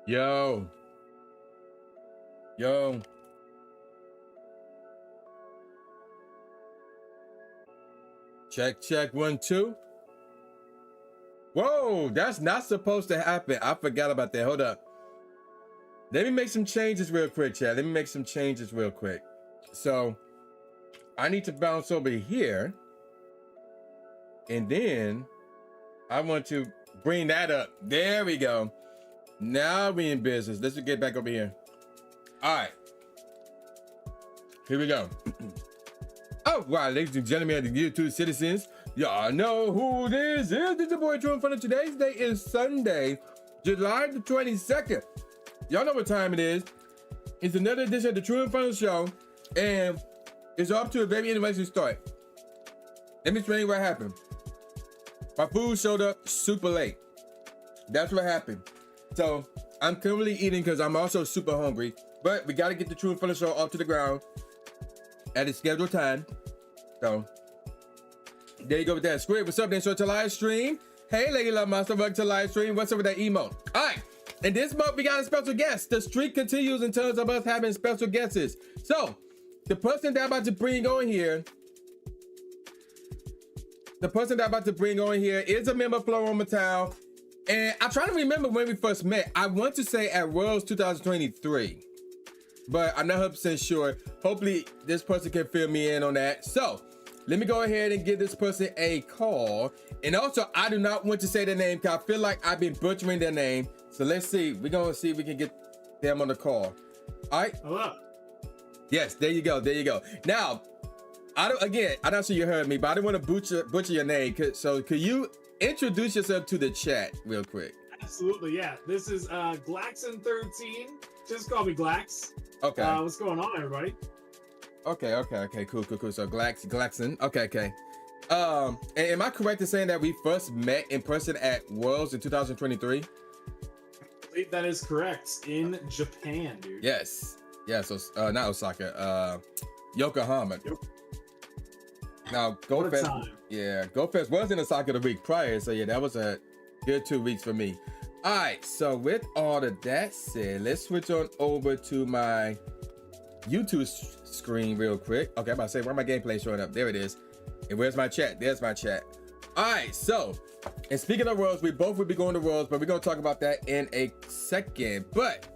Yo. Yo. Check, check, 1, 2. Whoa, that's not supposed to happen. I forgot about that. Hold up. Let me make some changes real quick, chat. Let me make some changes real quick. So I need to bounce over here. And then I want to bring that up. There we go. Now we in business. Let's get back over here. All right. Here we go. Oh, wow, ladies and gentlemen, the YouTube citizens, y'all know who this is. This is the boy Tru Inferno. Today's day is Sunday, July the 22nd. Y'all know what time it is. It's another edition of the Tru Inferno Show, and it's off to a very interesting start. Let me explain what happened. My food showed up super late. That's what happened. So I'm currently eating because I'm also super hungry, but we got to get the Tru Inferno Show off to the ground at its scheduled time. So there you go with that. Squid, what's up? Then so to Livestream. Hey, Lady Love Monster, welcome to Livestream. What's up with that emote? All right. And this month we got a special guest. The streak continues in terms of us having special guests. So the person that I'm about to bring on here, is a member of Floroma Town. And I'm trying to remember when we first met. I want to say at Worlds 2023, but I'm not 100% sure. Hopefully this person can fill me in on that. So let me go ahead and give this person a call. And also, I do not want to say their name because I feel like I've been butchering their name. So let's see. We're going to see if we can get them on the call. All right. Hello. Yes, there you go. There you go. Now, I'm not sure you heard me, but I don't want to butcher your name. So could you introduce yourself to the chat real quick? Absolutely, yeah. This is GlaxonXIII. Just call me Glax. Okay. What's going on, everybody? Okay, cool. So Glaxon. Okay. Am I correct in saying that we first met in person at Worlds in 2023? I believe that is correct. In Japan, dude. Yes. Yeah, so not Osaka, Yokohama. Yep. Now, GoFest was in Osaka the week prior, so yeah, that was a good 2 weeks for me. All right, so with all of that said, let's switch on over to my YouTube screen real quick. Okay, I'm about to say, where my gameplay showing up? There it is. And where's my chat? There's my chat. All right, so, and speaking of Worlds, we both will be going to Worlds, but we're going to talk about that in a second. But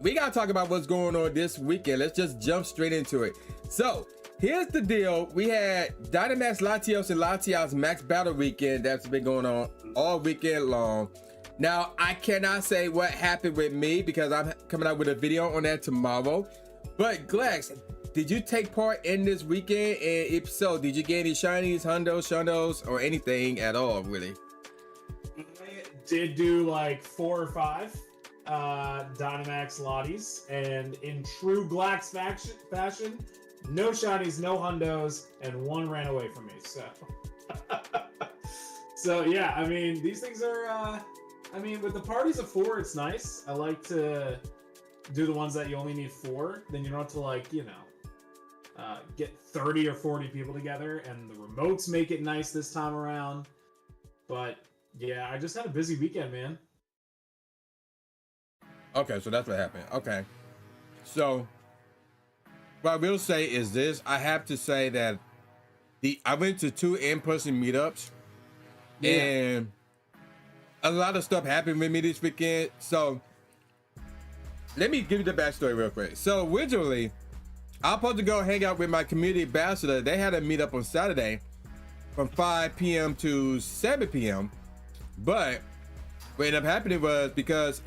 we got to talk about what's going on this weekend. Let's just jump straight into it. So, here's the deal. We had Dynamax Latios and Latios Max Battle Weekend that's been going on all weekend long. Now, I cannot say what happened with me because I'm coming out with a video on that tomorrow. But Glax, did you take part in this weekend? And if so, did you get any shinies, hundos, shundos, or anything at all, really? I did do like 4 or 5 Dynamax Lotties, and in true Glax fashion, no shinies, no hundos, and 1 ran away from me. So yeah, I mean, these things are, I mean, with the parties of 4, it's nice. I like to do the ones that you only need 4. Then you don't have to, like, you know, get 30 or 40 people together, and the remotes make it nice this time around. But yeah, I just had a busy weekend, man. Okay, so that's what happened. Okay. So what I will say is this. I have to say that I went to 2 in-person meetups, and a lot of stuff happened with me this weekend. So let me give you the backstory real quick. So originally, I was supposed to go hang out with my community ambassador. They had a meetup on Saturday from 5 p.m. to 7 p.m. But what ended up happening was because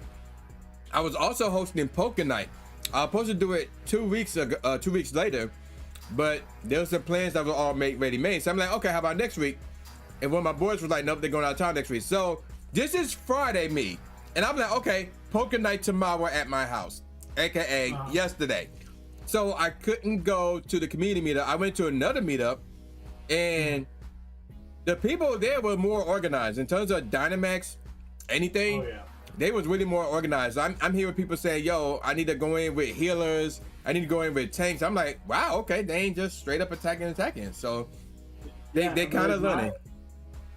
I was also hosting Poké Night. I was supposed to do it 2 weeks ago, 2 weeks later, but there was some plans that were all ready made. So I'm like, okay, how about next week? And one of my boys was like, nope, they're going out of town next week. So this is Friday me. And I'm like, okay, Poké Night tomorrow at my house, AKA yesterday. So I couldn't go to the community meetup. I went to another meetup, and the people there were more organized in terms of Dynamax, anything. Oh, yeah. They was really more organized. I'm hearing people say, yo, I need to go in with healers. I need to go in with tanks. I'm like, wow, okay. They ain't just straight up attacking. So they kind of learning.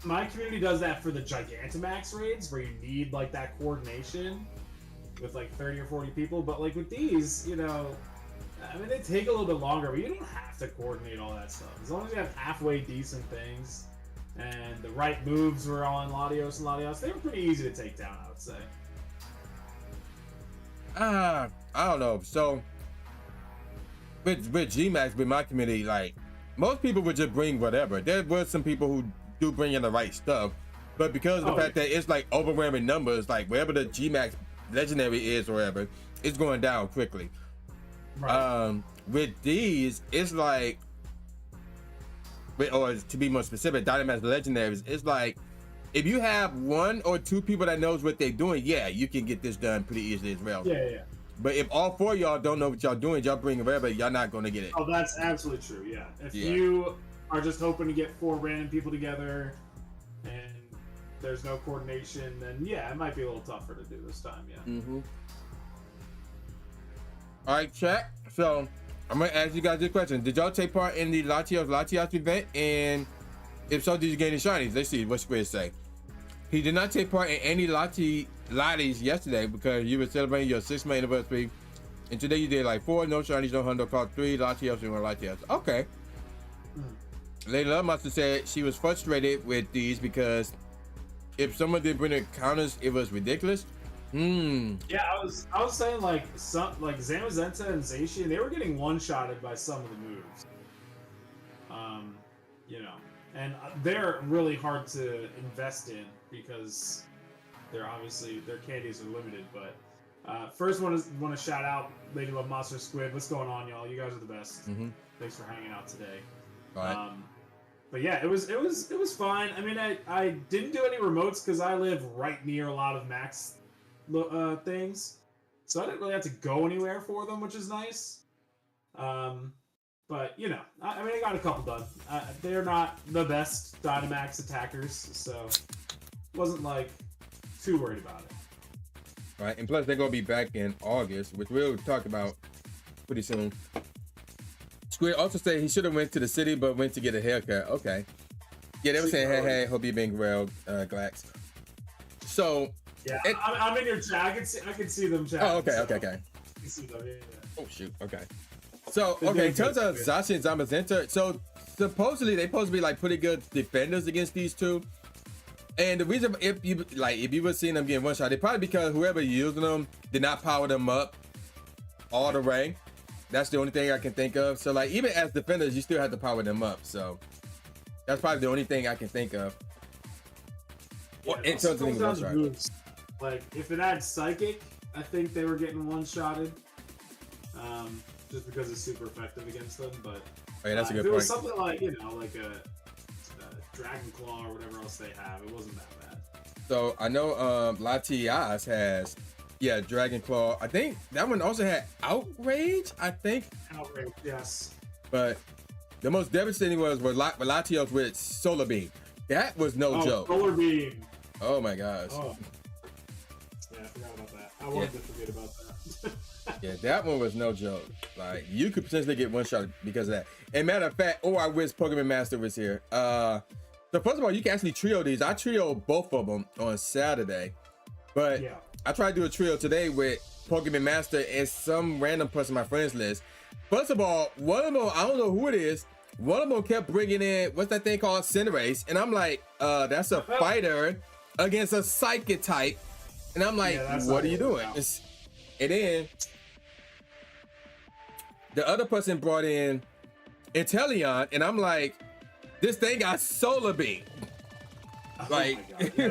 My community does that for the Gigantamax raids where you need like that coordination. with like 30 or 40 people. But like with these, you know, I mean, they take a little bit longer, but you don't have to coordinate all that stuff. As long as you have halfway decent things and the right moves were on Latios and Latios, they were pretty easy to take down, I would say. I don't know. So with Gmax, with my community, like most people would just bring whatever. There were some people who do bring in the right stuff, but because of the fact that it's like overwhelming numbers, like wherever the Gmax legendary is or whatever, it's going down quickly. Right. With these, it's like, or to be more specific, Dynamax legendaries, it's like if you have 1 or 2 people that knows what they're doing, yeah, you can get this done pretty easily as well. Yeah. But if all 4 of y'all don't know what y'all doing, y'all bring whatever, y'all not gonna get it. Oh, that's absolutely true. Yeah. If you are just hoping to get 4 random people together and there's no coordination, then yeah, it might be a little tougher to do this time. Yeah. Mm-hmm. All right, chat. So I'm gonna ask you guys this question: did y'all take part in the Latios event? And if so, did you gain any shinies? Let's see what Squid say. He did not take part in any Lotties yesterday because you were celebrating your 6th month anniversary, and today you did like 4 no shinies, no hundo, caught 3 Latios and 1 Latios. Okay. Lady Love must have said she was frustrated with these because if someone did bring the counters, it was ridiculous. Yeah, I was saying like Zamazenta and Zacian, they were getting one-shotted by some of the moves. You know, and they're really hard to invest in because they're obviously their candies are limited. But first want to shout out Lady Love Monster Squid. What's going on, y'all? You guys are the best. Thanks for hanging out today. Right. But yeah, it was fine. I mean, I didn't do any remotes because I live right near a lot of max things, so I didn't really have to go anywhere for them, which is nice. But you know, I mean, I got a couple done. They're not the best Dynamax attackers, so wasn't like too worried about it. Right, and plus they're gonna be back in August, which we'll talk about pretty soon. Squid also said he should have went to the city, but went to get a haircut. Okay, yeah, they were saying, hey, hope you been well, Glax. So. Yeah, I'm in your chat. I can see them chat. Oh, okay. I can see them, yeah. Oh, shoot, okay. So, okay, in terms of Zacian and Zamazenta, so supposedly they're supposed to be like pretty good defenders against these two. And the reason, if you were seeing them getting one shot, they probably because whoever using them did not power them up all the way. That's the only thing I can think of. So, like, even as defenders, you still have to power them up. So, that's probably the only thing I can think of. Yeah, in terms of one shot. Like, if it had Psychic, I think they were getting one-shotted. Just because it's super effective against them. But that's a good if point. it was something like, you know, like a Dragon Claw or whatever else they have, it wasn't that bad. So, I know Latias has, Dragon Claw. I think that one also had Outrage, I think. Outrage, yes. But the most devastating was Latios with Solar Beam. That was no joke. Solar Beam. Oh, my gosh. Oh. Yeah, I forgot about that. I wanted to forget about that. Yeah, that one was no joke. Like, you could potentially get one shot because of that. And matter of fact, I wish Pokemon Master was here. So first of all, you can actually trio these. I trio both of them on Saturday. But I tried to do a trio today with Pokemon Master and some random person on my friends list. First of all, one of them, I don't know who it is. One of them kept bringing in, what's that thing called? Cinderace. And I'm like, that's a fighter against a Psychic type. And I'm like, what are you doing? And then the other person brought in Inteleon, and I'm like, this thing got Solar Beam. Like,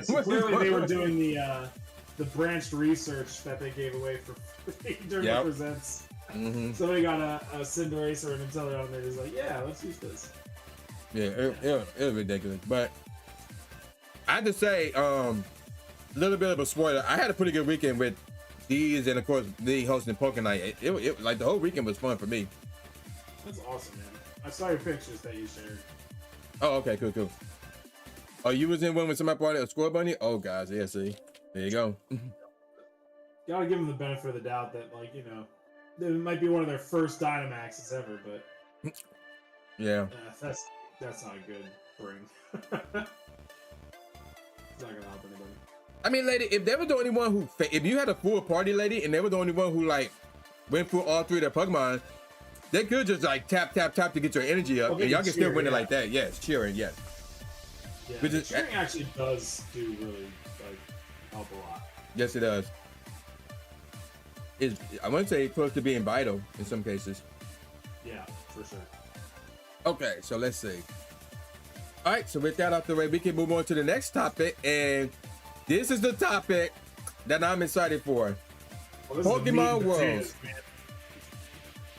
so clearly they were doing the branched research that they gave away for free during the presents. Somebody got a Cinderace or an Inteleon, and they're just like, yeah, let's use this. Yeah, it was ridiculous. But I have to say, little bit of a spoiler. I had a pretty good weekend with these, and of course, me hosting Pokemon Night. It like the whole weekend was fun for me. That's awesome, man. I saw your pictures that you shared. Oh, okay, cool. Oh, you was in one with somebody brought a Score Bunny? Oh, guys, yeah, see, there you go. Gotta give them the benefit of the doubt that, like, you know, it might be one of their first Dynamaxes ever, but yeah, that's not a good bring. It's not gonna help anybody. I mean, lady, if they were the only one who, if you had a full party, lady, and they were the only one who like went through all three of their Pokemon, they could just like tap to get your energy up, and y'all can still win it like that. Yes, cheering, yes. Yeah, cheering actually does do really like help a lot. Yes, it does. I wouldn't say close to being vital in some cases. Yeah, for sure. Okay, so let's see. All right, so with that out the way, we can move on to the next topic, and this is the topic that I'm excited for. Well, Pokemon Worlds.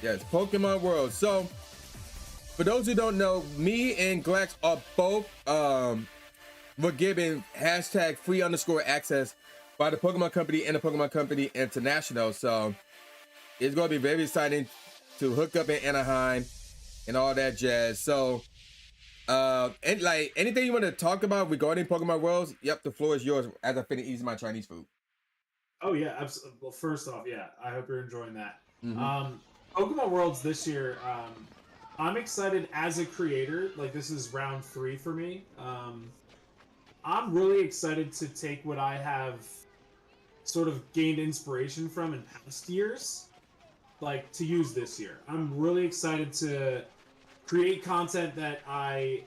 Yes, Pokemon Worlds. So, for those who don't know, me and Glax are both were given hashtag free_access by the Pokemon Company and the Pokemon Company International. So, it's going to be very exciting to hook up in Anaheim and all that jazz. So, and like anything you want to talk about regarding Pokemon Worlds, yep, the floor is yours as I finish eating my Chinese food. Oh yeah, absolutely. Well, first off, yeah, I hope you're enjoying that. Mm-hmm. Pokemon Worlds this year, I'm excited as a creator. Like, this is round 3 for me. I'm really excited to take what I have sort of gained inspiration from in past years, like, to use this year. I'm really excited to create content that I,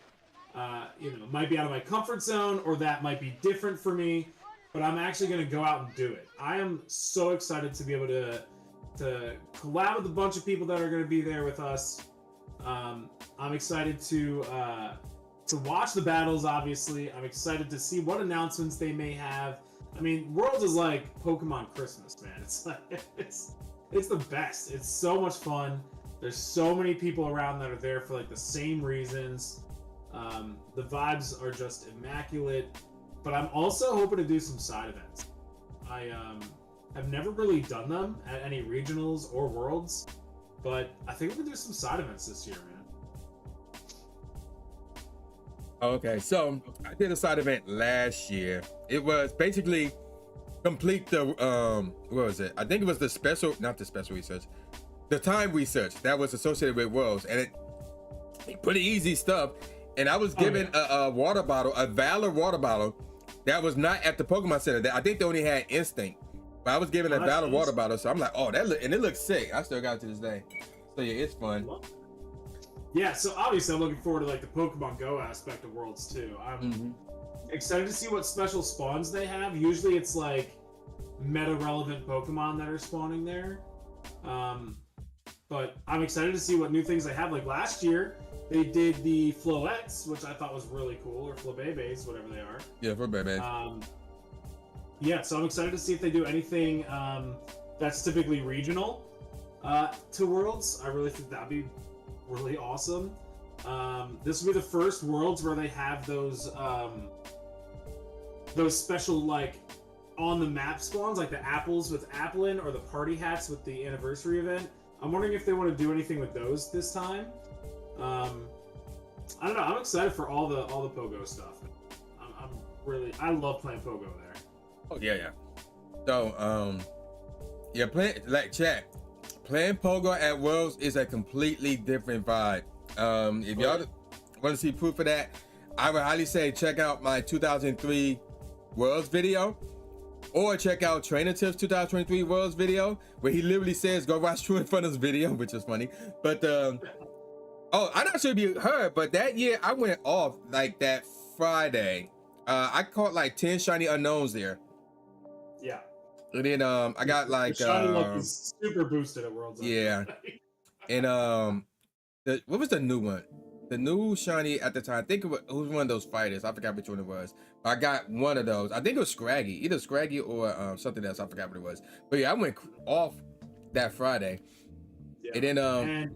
might be out of my comfort zone, or that might be different for me, but I'm actually going to go out and do it. I am so excited to be able to collab with a bunch of people that are going to be there with us. I'm excited to watch the battles, obviously. I'm excited to see what announcements they may have. I mean, Worlds is like Pokemon Christmas, man. It's like, it's the best. It's so much fun. There's so many people around that are there for like the same reasons. The vibes are just immaculate, but I'm also hoping to do some side events. I have never really done them at any regionals or worlds, but I think we're gonna do some side events this year, man. Okay, so I did a side event last year. It was basically complete the what was it? I think it was not the special research, the time research that was associated with Worlds, and it pretty easy stuff. And I was given a water bottle, a Valor water bottle that was not at the Pokemon Center. I think they only had Instinct, but I was given a Valor water bottle, so I'm like, oh, and it looks sick. I still got it to this day. So yeah, it's fun. Yeah, so obviously I'm looking forward to like the Pokemon Go aspect of Worlds too. I'm excited to see what special spawns they have. Usually it's like meta relevant Pokemon that are spawning there. But I'm excited to see what new things they have. Like last year, they did the Floettes, which I thought was really cool, or Flabébés, whatever they are. Yeah, Flabébés. Yeah, so I'm excited to see if they do anything that's typically regional to Worlds. I really think that'd be really awesome. This will be the first Worlds where they have those special like on the map spawns, like the apples with Applin or the party hats with the anniversary event. I'm wondering if they want to do anything with those this time. I don't know. I'm excited for all the Pogo stuff. I love playing Pogo there. Oh yeah. So playing Pogo at Worlds is a completely different vibe. If y'all want to see proof of that, I would highly say check out my 2003 Worlds video, or check out Trainer Tips 2023 Worlds video, where he literally says go watch Tru Inferno's video, which is funny. But I'm not sure if you heard, but that year I went off like that Friday. I caught like 10 shiny unknowns there. Yeah. And then I got like the shiny luck is super boosted at Worlds. Yeah. And what was the new one? The new shiny at the time, I think it was one of those fighters. I forgot which one it was. But I got one of those. I think it was Scraggy, either Scraggy or something else. I forgot what it was. But yeah, I went off that Friday. Yeah. And then and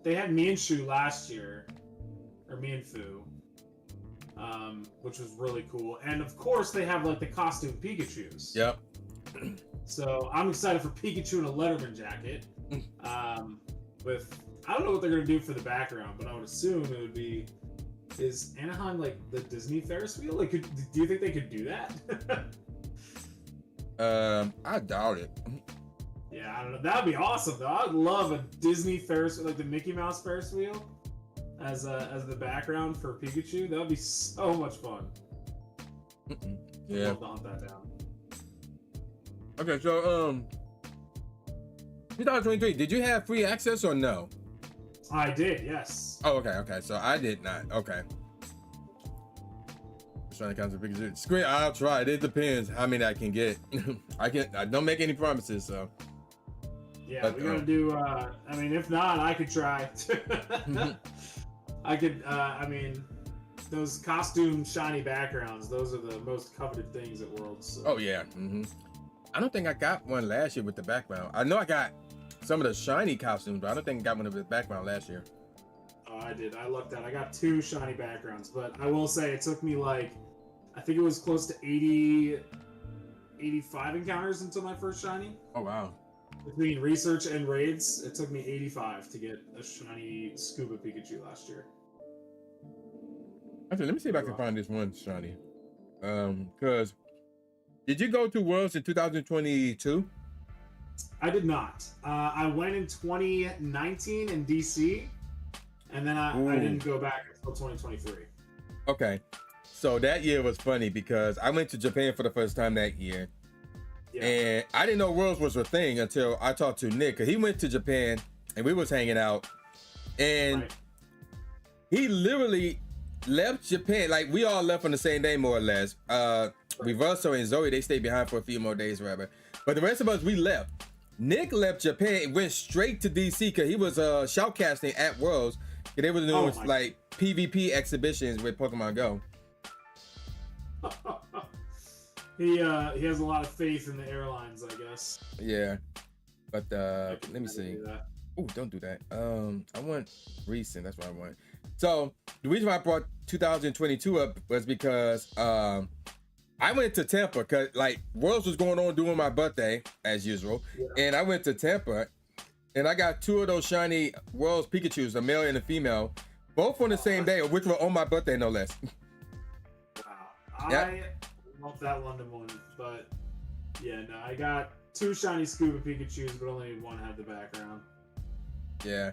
they had Mienshao last year, or Mienfoo, which was really cool. And of course, they have like the costume Pikachus. Yep. So I'm excited for Pikachu in a Letterman jacket. With I don't know what they're gonna do for the background, but I would assume it would be. Is Anaheim like the Disney Ferris wheel? Like, do you think they could do that? I doubt it. Yeah, I don't know. That'd be awesome, though. I'd love a Disney Ferris, like the Mickey Mouse Ferris wheel, as the background for Pikachu. That would be so much fun. Yeah. Love to hunt that down. Okay, so 2023, did you have free access or no? I did, yes. Oh, okay. So I did not. Okay. Trying to count the pictures. Screen. I'll try it. It depends how many I can get. I don't make any promises. So. Yeah, But, we gotta do. I mean, if not, I could try. I could. I mean, those costume shiny backgrounds. Those are the most coveted things at Worlds. So. Oh yeah. I don't think I got one last year with the background. I know I got some of the shiny costumes, but I don't think I got one of the background last year. Oh, I did. I lucked out. I got 2 shiny backgrounds, but I will say it took me like, I think it was close to 80, 85 encounters until my first shiny. Oh wow. Between research and raids, it took me 85 to get a shiny Scuba Pikachu last year. Actually, let me see if I can find this one shiny. Because did you go to Worlds in 2022? I did not. I went in 2019 in DC, and then I didn't go back until 2023. Okay. So that year was funny because I went to Japan for the first time that year. Yeah. And I didn't know Worlds was a thing until I talked to Nick, because he went to Japan and we was hanging out. And he literally left Japan. Like, we all left on the same day, more or less. Reverso and Zoe, they stayed behind for a few more days or whatever. But the rest of us, we left. Nick left Japan and went straight to DC because he was shoutcasting at Worlds. And they were doing like PvP exhibitions with Pokemon Go. He has a lot of faith in the airlines, I guess. Yeah. But let me see. Oh, don't do that. I want recent. That's what I want. So the reason why I brought 2022 up was because I went to Tampa because like Worlds was going on during my birthday as usual, and I went to Tampa, and I got 2 of those shiny Worlds Pikachus, a male and a female, both on the same day, which were on my birthday, no less. Wow, I love that London one, but yeah, no, I got 2 shiny Scuba Pikachus, but only one had the background. Yeah,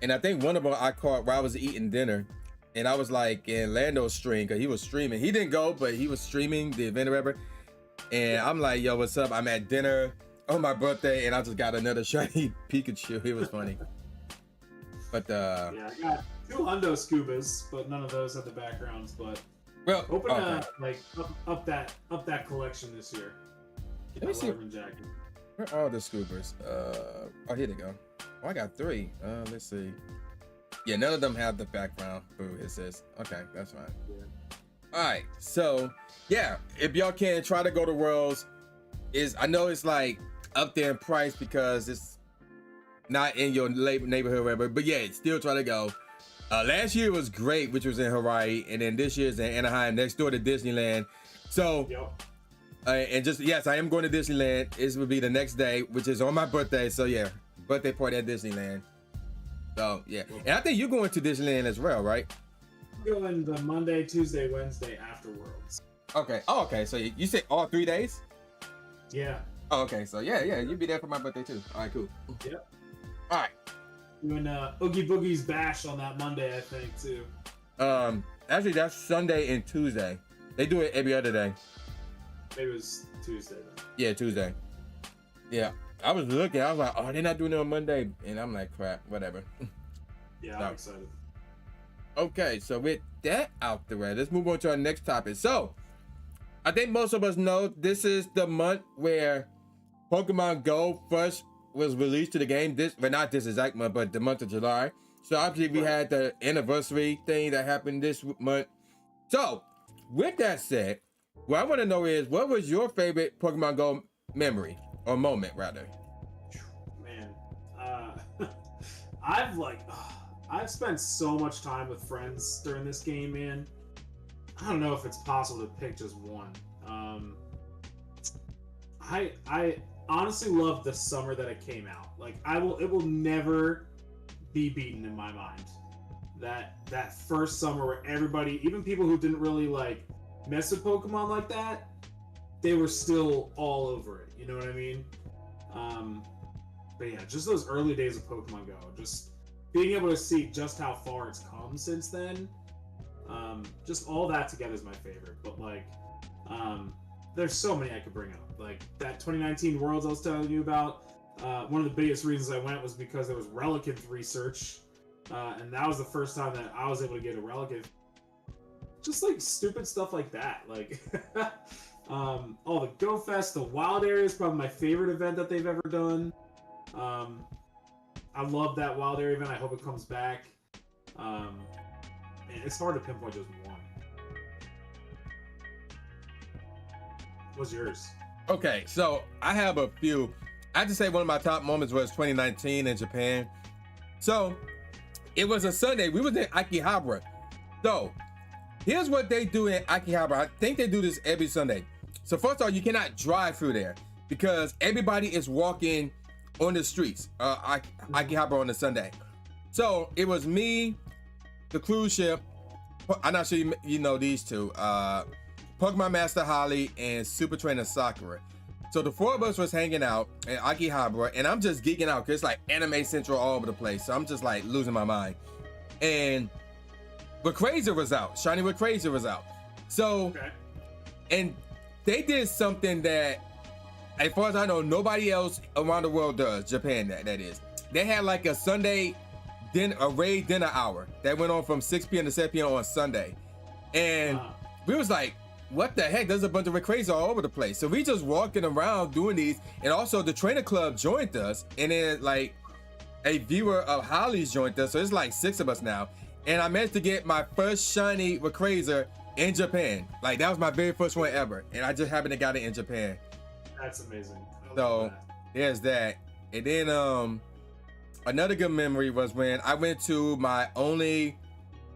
and I think one of them I caught while I was eating dinner. And I was like in Lando's stream because he was streaming. He didn't go, but he was streaming the event or whatever. And I'm like, yo, what's up? I'm at dinner on my birthday, and I just got another shiny Pikachu. It was funny. But yeah, I got 2 Hundo Scubas, but none of those had the backgrounds. But well, hoping to like up that collection this year. Let me see. Where are the Scubas? Oh, here they go. Oh, I got 3. Let's see. Yeah, none of them have the background. Boo, it says. Okay, that's fine. Yeah. All right, so yeah, if y'all can try to go to Worlds, I know it's like up there in price because it's not in your neighborhood or whatever, but yeah, still try to go. Last year was great, which was in Hawaii, and then this year's in Anaheim, next door to Disneyland. So, and just yes, I am going to Disneyland. This will be the next day, which is on my birthday. So yeah, birthday party at Disneyland. So yeah, and I think you're going to Disneyland as well, right? I'm going the Monday, Tuesday, Wednesday after Worlds. Okay. Oh, okay. So you said all 3 days? Yeah. Oh, okay. So yeah, you'll be there for my birthday too. All right, cool. Yep. All right. Doing Oogie Boogie's Bash on that Monday, I think too. Actually, that's Sunday and Tuesday. They do it every other day. Maybe it was Tuesday then. Yeah, Tuesday. Yeah. I was looking, I was like, oh, they're not doing it on Monday. And I'm like, crap, whatever. Yeah, I'm excited. Okay, so with that out the way, let's move on to our next topic. So, I think most of us know this is the month where Pokemon Go first was released to the game. Not this exact month, but the month of July. So, obviously, we had the anniversary thing that happened this month. So, with that said, what I want to know is, what was your favorite Pokemon Go memory? Or moment, rather. Man, I've spent so much time with friends during this game, man. I don't know if it's possible to pick just one. I honestly love the summer that it came out. Like, it will never be beaten in my mind. That first summer where everybody, even people who didn't really like mess with Pokemon like that, they were still all over it. You know what I mean? But yeah, just those early days of Pokemon Go, just being able to see just how far it's come since then, just all that together is my favorite. But like, There's so many I could bring up. Like that 2019 Worlds I was telling you about. One of the biggest reasons I went was because there was Relicanth research, and that was the first time that I was able to get a Relicanth. Just like stupid stuff like that. Like, the Go Fest, the Wild Area is probably my favorite event that they've ever done. I love that Wild Area event. I hope it comes back. And it's hard to pinpoint just one. What's yours? Okay, so I have a few. I have to say one of my top moments was 2019 in Japan. So it was a Sunday. We was in Akihabara. So here's what they do in Akihabara. I think they do this every Sunday. So first of all, you cannot drive through there because everybody is walking on the streets, Akihabara on a Sunday. So it was me, the cruise ship. I'm not sure you know these two. Pokemon Master Holly and Super Trainer Sakura. So the four of us was hanging out in Akihabara, and I'm just geeking out because it's like Anime Central all over the place. So I'm just like losing my mind. And Rayquaza was out. Shiny Rayquaza was out. So, okay. And they did something that, as far as I know, nobody else around the world does. Japan, that is. They had like a Sunday a raid dinner hour that went on from 6 p.m. to 7 p.m. on Sunday. And we was like, what the heck? There's a bunch of Rayquaza all over the place. So we just walking around doing these. And also the trainer club joined us. And then like a viewer of Holly's joined us. So it's like 6 of us now. And I managed to get my first shiny Rayquaza in Japan. Like that was my very first one ever. And I just happened to got it in Japan. That's amazing. So there's that. And then another good memory was when I went to my only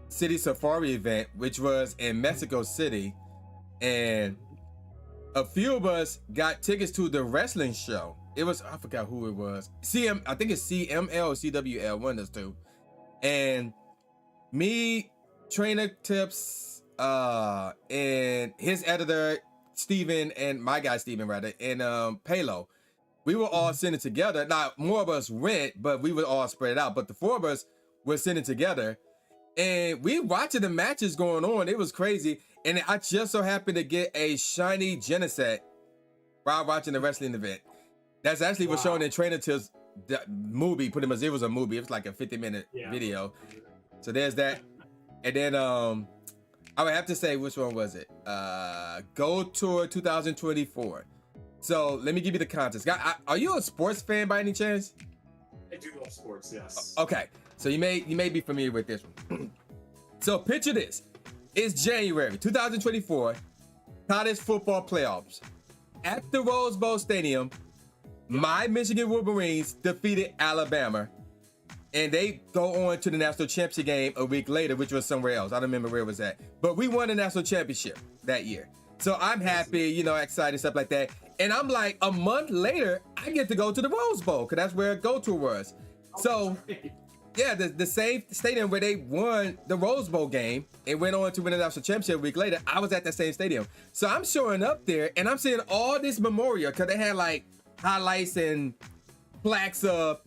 city safari event, which was in Mexico City. And a few of us got tickets to the wrestling show. It was, I forgot who it was. I think it's CML or CWL, one of those two. And me, Trainer Tips, and his editor, Steven, and my guy, Steven, rather, and Palo, we were all sitting together. Now, more of us went, but we were all spread out. But the four of us were sitting together. And we watching the matches going on. It was crazy. And I just so happened to get a shiny Genesect while watching the wrestling event. That's actually was shown in Trainer Tips movie. Pretty much, it was a movie. It was like a 50-minute video. So there's that. And then I would have to say, which one was it? Go Tour 2024. So let me give you the context. Are you a sports fan by any chance? I do love sports, yes. Okay, so you may be familiar with this one. So picture this. It's January 2024, college football playoffs. At the Rose Bowl Stadium, my Michigan Wolverines defeated Alabama, and they go on to the national championship game a week later, which was somewhere else. I don't remember where it was at. But we won the national championship that year. So I'm happy, excited, stuff like that. And I'm like, a month later, I get to go to the Rose Bowl, because that's where Go Tour was. So, yeah, the same stadium where they won the Rose Bowl game and went on to win the national championship a week later, I was at that same stadium. So I'm showing up there, and I'm seeing all this memorial, because they had, like, highlights and plaques of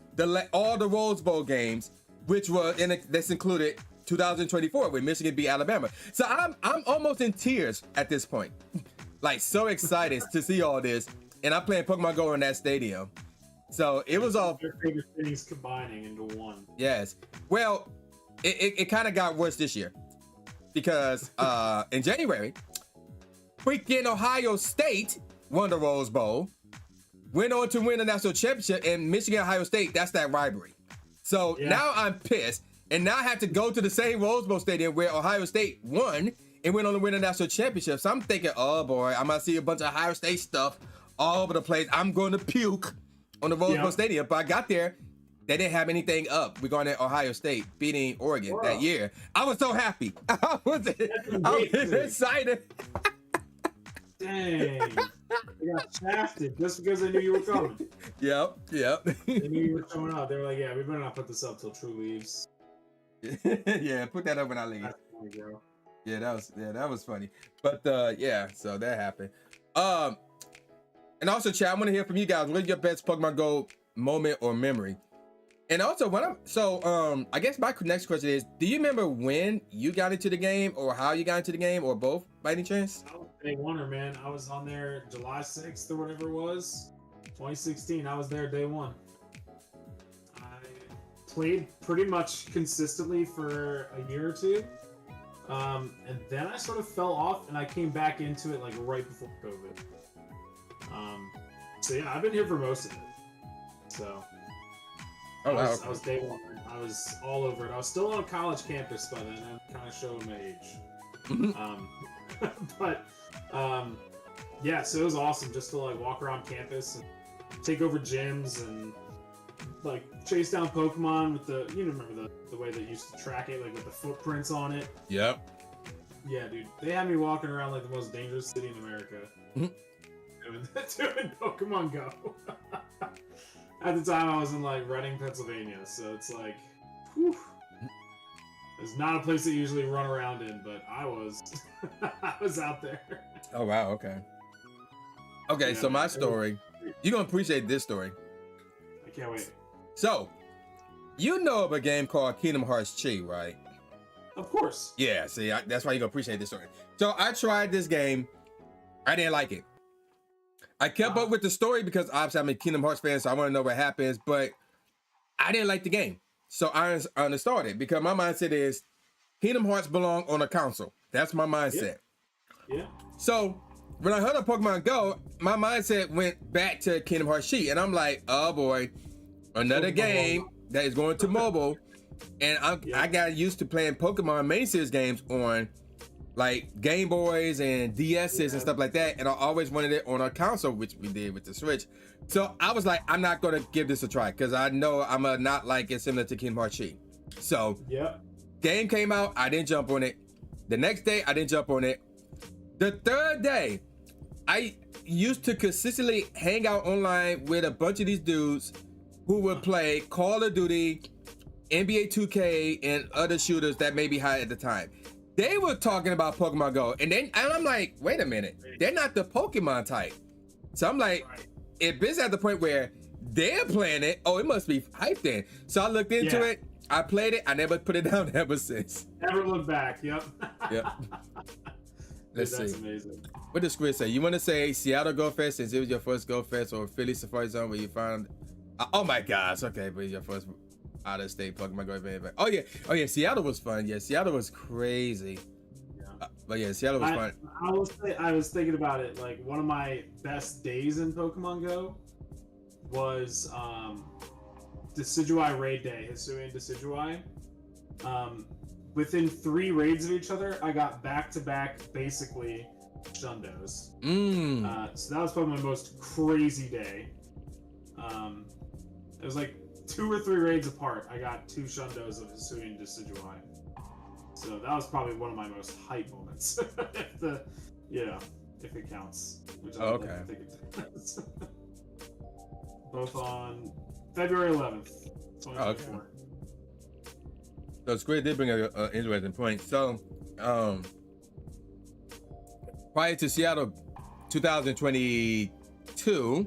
all the Rose Bowl games, which were, this included 2024 when Michigan beat Alabama. So I'm almost in tears at this point. Like, so excited to see all this. And I'm playing Pokemon Go in that stadium. So it was all their favorite things combining into one. Yes. Well, it kind of got worse this year. Because in January, freaking Ohio State won the Rose Bowl, went on to win the national championship, and Michigan Ohio State, that's that rivalry. So now I'm pissed. And now I have to go to the same Rose Bowl stadium where Ohio State won and went on to win a national championship. So I'm thinking, oh boy, I'm gonna see a bunch of Ohio State stuff all over the place. I'm going to puke on the Rose Bowl stadium. But I got there, they didn't have anything up regarding Ohio State beating Oregon that year. I was so happy. I was excited. Dang. They got shafted just because they knew you were coming. Yep. They knew you were showing up. They were like, yeah, we better not put this up till Tru leaves. Yeah, put that up when I leave. That's funny, bro. Yeah, that was funny. But so that happened. And also, chat, I want to hear from you guys. What's your best Pokemon Go moment or memory? And also, I guess my next question is, do you remember when you got into the game, or how you got into the game, or both, by any chance? day one, man. I was on there July 6th or whatever it was, 2016. I was there day one. I played pretty much consistently for a year or two. And then I sort of fell off, and I came back into it like right before COVID. So yeah, I've been here for most of it. So Oh, wow. I was day one. I was all over it. I was still on a college campus by then. I'm kind of showing my age. But yeah, so it was awesome just to like walk around campus and take over gyms and like chase down Pokemon with the, you remember the way they used to track it, like with the footprints on it. Yep. Yeah, dude. They had me walking around like the most dangerous city in America. Doing Pokemon Go. At the time, I was in like Reading, Pennsylvania, so it's like, whew. It's not a place that you usually run around in, but I was, I was out there. Oh wow. Okay. Okay. Yeah, So my story, you're gonna appreciate this story. I can't wait. So, you know of a game called Kingdom Hearts Chi, right? Of course. Yeah. See, that's why you're gonna appreciate this story. So I tried this game. I didn't like it. I kept up with the story because obviously I'm a Kingdom Hearts fan, so I want to know what happens, but I didn't like the game. So I uninstalled it because my mindset is Kingdom Hearts belong on a console. That's my mindset. Yeah. So when I heard of Pokemon Go, my mindset went back to Kingdom Hearts Chi, and I'm like, oh boy, another game that is going to mobile. And I got used to playing Pokemon main series games on like Game Boys and DS's and stuff like that, and I always wanted it on a console, which we did with the Switch. So I was like, I'm not gonna give this a try because I know I'm not like it similar to Kingdom Hearts Chi. So game came out, I didn't jump on it. The next day, I didn't jump on it. The third day, I used to consistently hang out online with a bunch of these dudes who would play Call of Duty, NBA 2K, and other shooters that may be high at the time. They were talking about Pokemon Go, and I'm like, wait a minute, they're not the Pokemon type. So I'm like, if this at the point where they're playing it, oh, it must be hyped then. So I looked into it, I played it, I never put it down ever since. Never looked back. Yep. Let's Dude, that's see. amazing. What does Squid say? You want to say Seattle Go Fest since it was your first Go Fest, or Philly Safari Zone where you found? Oh my gosh. Okay, but your first out of state Pokemon Go event. Oh yeah, Seattle was fun. Yeah, Seattle was crazy. But yeah, Seattle was fun. I was thinking about it. Like one of my best days in Pokemon Go was Decidueye raid day, Hisui and Decidueye. Within 3 raids of each other, I got back-to-back basically Shundos. So that was probably my most crazy day. It was like 2 or 3 raids apart. I got 2 Shundos of Hisui and Decidueye. So that was probably one of my most hype moments. if it counts. Which I don't think it does. Both on February 11th, 2024. So Squid did bring an interesting point. So, prior to Seattle 2022,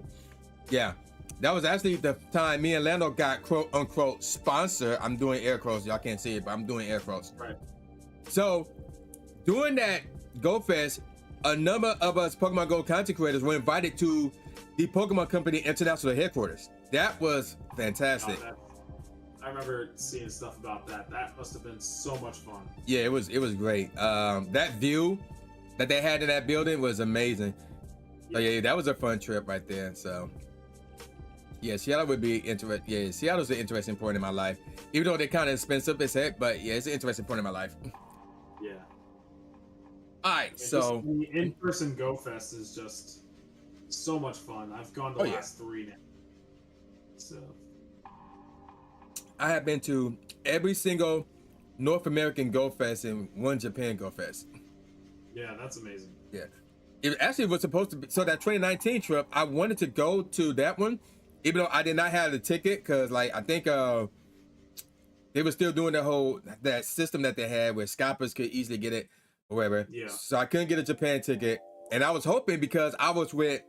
that was actually the time me and Lando got quote unquote sponsor. I'm doing air quotes. Y'all can't see it, but I'm doing air quotes. Right. So, during that Go Fest, a number of us Pokemon Go content creators were invited to the Pokemon Company International headquarters. That was fantastic. I remember seeing stuff about that. That must have been so much fun. Yeah, it was great. That view that they had in that building was amazing. So yeah, that was a fun trip right there. So yeah, Seattle would be interesting. Yeah, Seattle's an interesting point in my life. Even though they're kind of expensive as heck, but yeah, it's an interesting point in my life. Yeah. All right, so the in-person Go Fest is just so much fun. I've gone to the last 3 now. So I have been to every single North American Go Fest and one Japan Go Fest. Yeah, that's amazing. Yeah. It actually was supposed to be, so that 2019 trip, I wanted to go to that one, even though I did not have the ticket, because like I think they were still doing that system that they had where scalpers could easily get it or whatever. Yeah. So I couldn't get a Japan ticket. And I was hoping, because I was with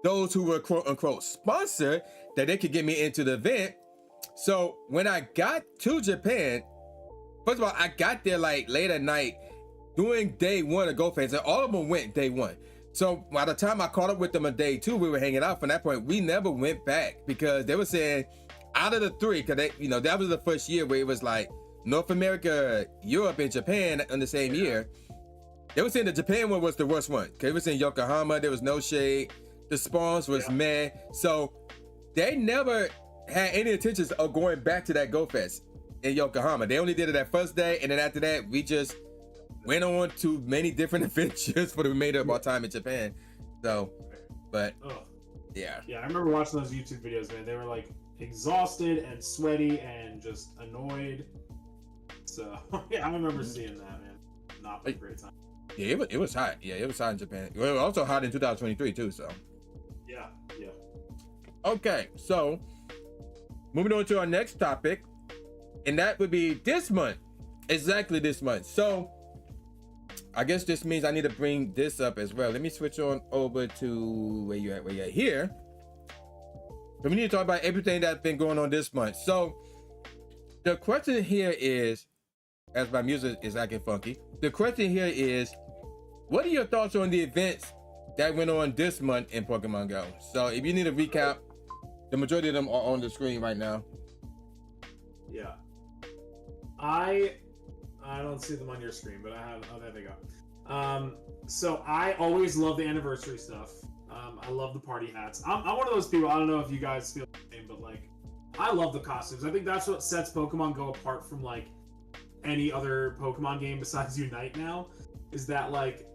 those who were quote unquote sponsored, that they could get me into the event. So when I got to Japan, first of all, I got there like late at night, doing day one of Go Fest, and all of them went day one. So by the time I caught up with them on day two, we were hanging out. From that point, we never went back because they were saying out of the three, because they, you know, that was the first year where it was like North America, Europe, and Japan in the same year. They were saying the Japan one was the worst one. Cause they were saying Yokohama, there was no shade. The spawns was meh. So they never had any intentions of going back to that Go Fest in Yokohama. They only did it that first day, and then after that, we just went on to many different adventures for the remainder of our time in Japan. So, but yeah. Yeah, I remember watching those YouTube videos, man. They were like exhausted and sweaty and just annoyed. So yeah, I remember seeing that, man. Not a great time. Yeah, it was hot. Yeah, it was hot in Japan. It was also hot in 2023 too. So. Yeah. Okay, so moving on to our next topic, and that would be this month. Exactly this month. So I guess this means I need to bring this up as well. Let me switch on over to where you at here. So we need to talk about everything that's been going on this month. So the question here is, as my music is acting funky, the question here is, what are your thoughts on the events that went on this month in Pokemon Go? So if you need a recap, the majority of them are on the screen right now. Yeah. I don't see them on your screen, but I have. Oh, there they go. So I always love the anniversary stuff. I love the party hats. I'm one of those people. I don't know if you guys feel the same, but like, I love the costumes. I think that's what sets Pokemon Go apart from like any other Pokemon game besides Unite now. Is that like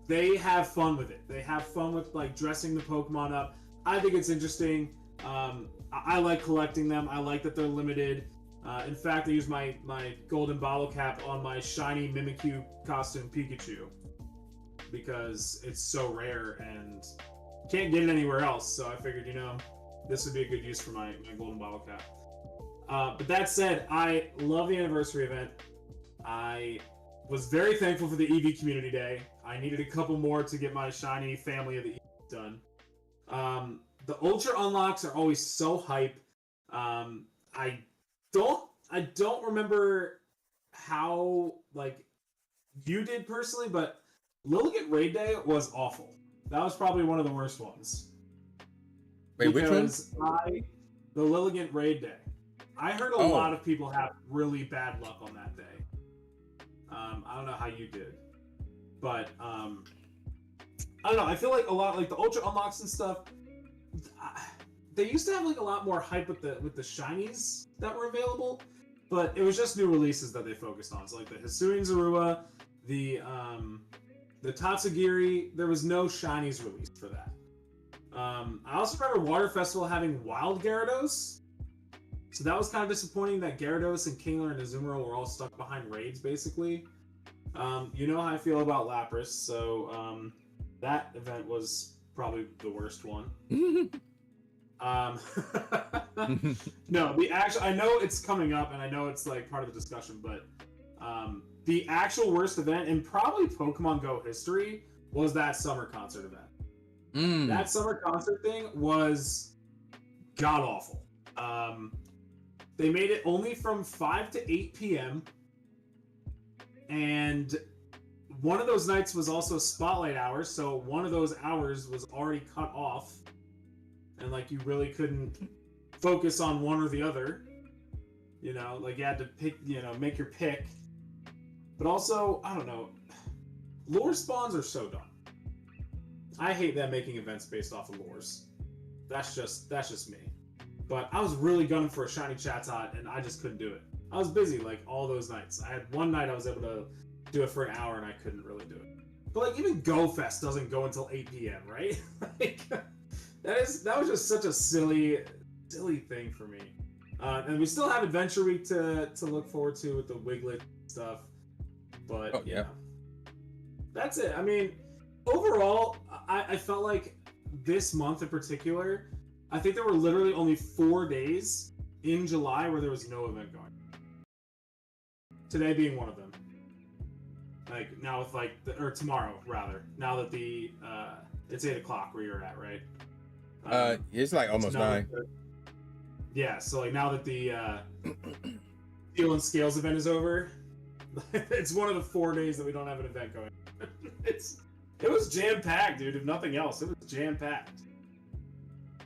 they have fun with it. They have fun with like dressing the Pokemon up. I think it's interesting. I like collecting them. I like that they're limited. In fact, I use my golden bottle cap on my shiny Mimikyu costume Pikachu because it's so rare and can't get it anywhere else. So I figured, you know, this would be a good use for my golden bottle cap. But that said, I love the anniversary event. I was very thankful for the EV Community Day. I needed a couple more to get my shiny family of the EV done. The Ultra Unlocks are always so hype. I don't remember how like you did personally, but Lilligant Raid Day was awful. That was probably one of the worst ones. Wait, which one? The Lilligant Raid Day. I heard a lot of people have really bad luck on that day. I don't know how you did, but I don't know. I feel like a lot like the Ultra Unlocks and stuff. They used to have like a lot more hype with the shinies that were available, but it was just new releases that they focused on. So like the Hisuian Zorua, the Tatsugiri, there was no shinies released for that. I also remember Water Festival having wild Gyarados, so that was kind of disappointing that Gyarados and Kingler and Azumarill were all stuck behind raids basically. You know how I feel about Lapras, so that event was probably the worst one. No, I know it's coming up and I know it's like part of the discussion, but the actual worst event in probably Pokemon Go history was that summer concert event. That summer concert thing was god awful. They made it only from 5 to 8 p.m. and one of those nights was also spotlight hours, so one of those hours was already cut off. And like you really couldn't focus on one or the other, you know, like you had to pick, you know, make your pick. But also, I don't know, lure spawns are so dumb. I hate them making events based off of lures. That's just me. But I was really gunning for a shiny Chatot and I just couldn't do it. I was busy like all those nights. I had one night I was able to do it for an hour and I couldn't really do it. But like even Go Fest doesn't go until 8 p.m., right? Like that was just such a silly thing for me. And we still have Adventure Week to look forward to with the Wiglet stuff. But yeah, that's it. I mean, overall, I felt like this month in particular, I think there were literally only 4 days in July where there was no event going. Today being one of them. Like now with like or tomorrow rather. Now that the it's 8 o'clock where you're at, right? It's like almost 9. Yeah, so like now that the Steel and Scales event is over, It's one of the 4 days that we don't have an event going. It was jam-packed, dude. If nothing else, it was jam-packed.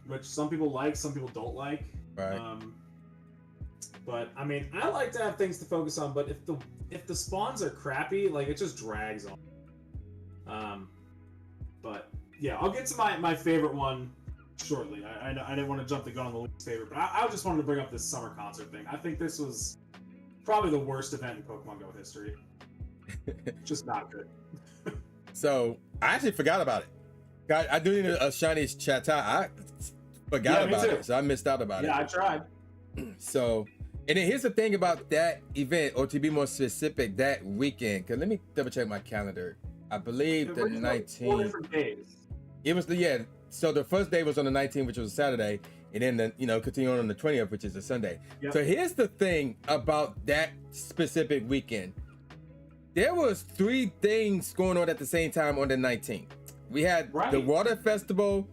Which some people like, some people don't like. Right. But I mean, I like to have things to focus on. But if the spawns are crappy, like it just drags on. But yeah, I'll get to my favorite one shortly. I didn't want to jump the gun on the least favorite, but I just wanted to bring up this summer concert thing. I think this was probably the worst event in Pokemon Go history. Just not good. So I actually forgot about it. I do need a shiny Chatot. I forgot about it, so I missed out about it. Yeah, I tried. So, and then here's the thing about that event, or to be more specific, that weekend. Cause let me double check my calendar. I believe the 19th. 4 different days. It was so the first day was on the 19th, which was a Saturday, and then continuing on the 20th, which is a Sunday. Yep. So here's the thing about that specific weekend. There was 3 things going on at the same time on the 19th. We had the Water Festival,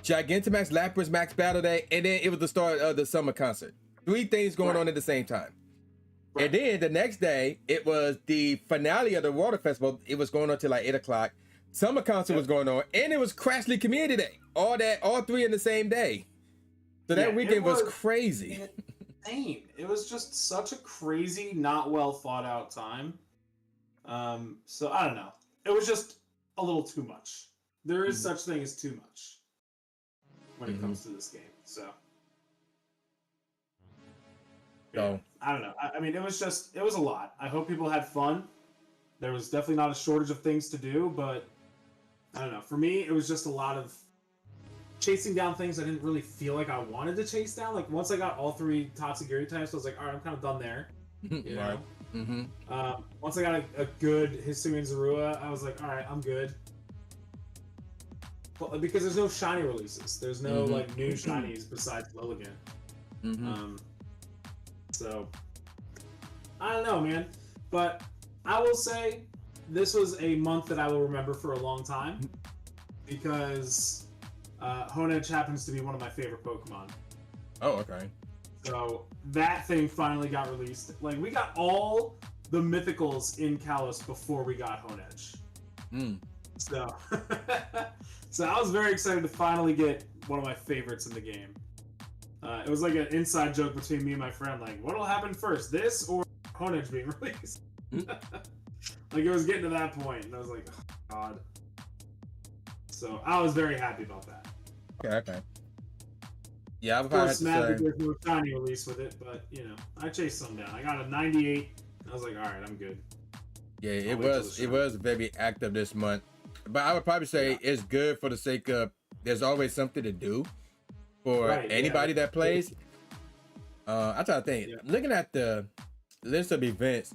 Gigantamax Lapras Max Battle Day, and then it was the start of the summer concert. 3 things going on at the same time. Right. And then the next day, it was the finale of the Water Festival. It was going on till like 8 o'clock. Summer concert was going on, and it was Crashly Community Day. All 3 in the same day. So that weekend was crazy. Insane. It was just such a crazy, not well thought out time. So I don't know. It was just a little too much. There is such thing as too much when it comes to this game. So yeah, I don't know. I mean, it was a lot. I hope people had fun. There was definitely not a shortage of things to do, but I don't know. For me, it was just a lot of chasing down things I didn't really feel like I wanted to chase down. Like once I got all 3 Tatsugiri types, I was like, all right, I'm kind of done there. You know? Once I got a good Hisuian Zorua, I was like, all right, I'm good. But, because there's no shiny releases. There's no like new shinies besides Lilligant. So I don't know, man. But I will say this was a month that I will remember for a long time because Honedge happens to be one of my favorite Pokemon. Oh, okay. So that thing finally got released. Like we got all the mythicals in Kalos before we got Honedge. So, so I was very excited to finally get one of my favorites in the game. It was like an inside joke between me and my friend. Like, what'll happen first, this or Honedge being released? Like it was getting to that point, and I was like, oh, God. So I was very happy about that. Okay. Yeah, of course, mad that there's no shiny release with it, but I chased some down. I got a 98. I was like, all right, I'm good. Yeah, it was very active this month, but I would probably say it's good for the sake of there's always something to do for anybody that plays. I try to think. Looking at the list of events,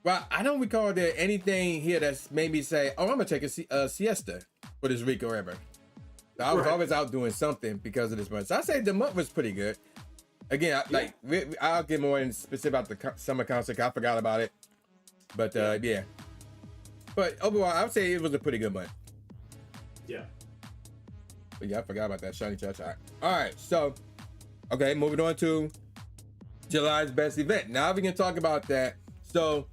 well, I don't recall there anything here that's made me say, "Oh, I'm gonna take a siesta for this week or whatever." I was always out doing something because of this month. So I say the month was pretty good. Again, I'll get more in specific about the summer concert. I forgot about it, but yeah. But overall, I would say it was a pretty good month. Yeah. But yeah, I forgot about that shiny Chatot. All right, so okay, moving on to July's best event. Now we can talk about that. So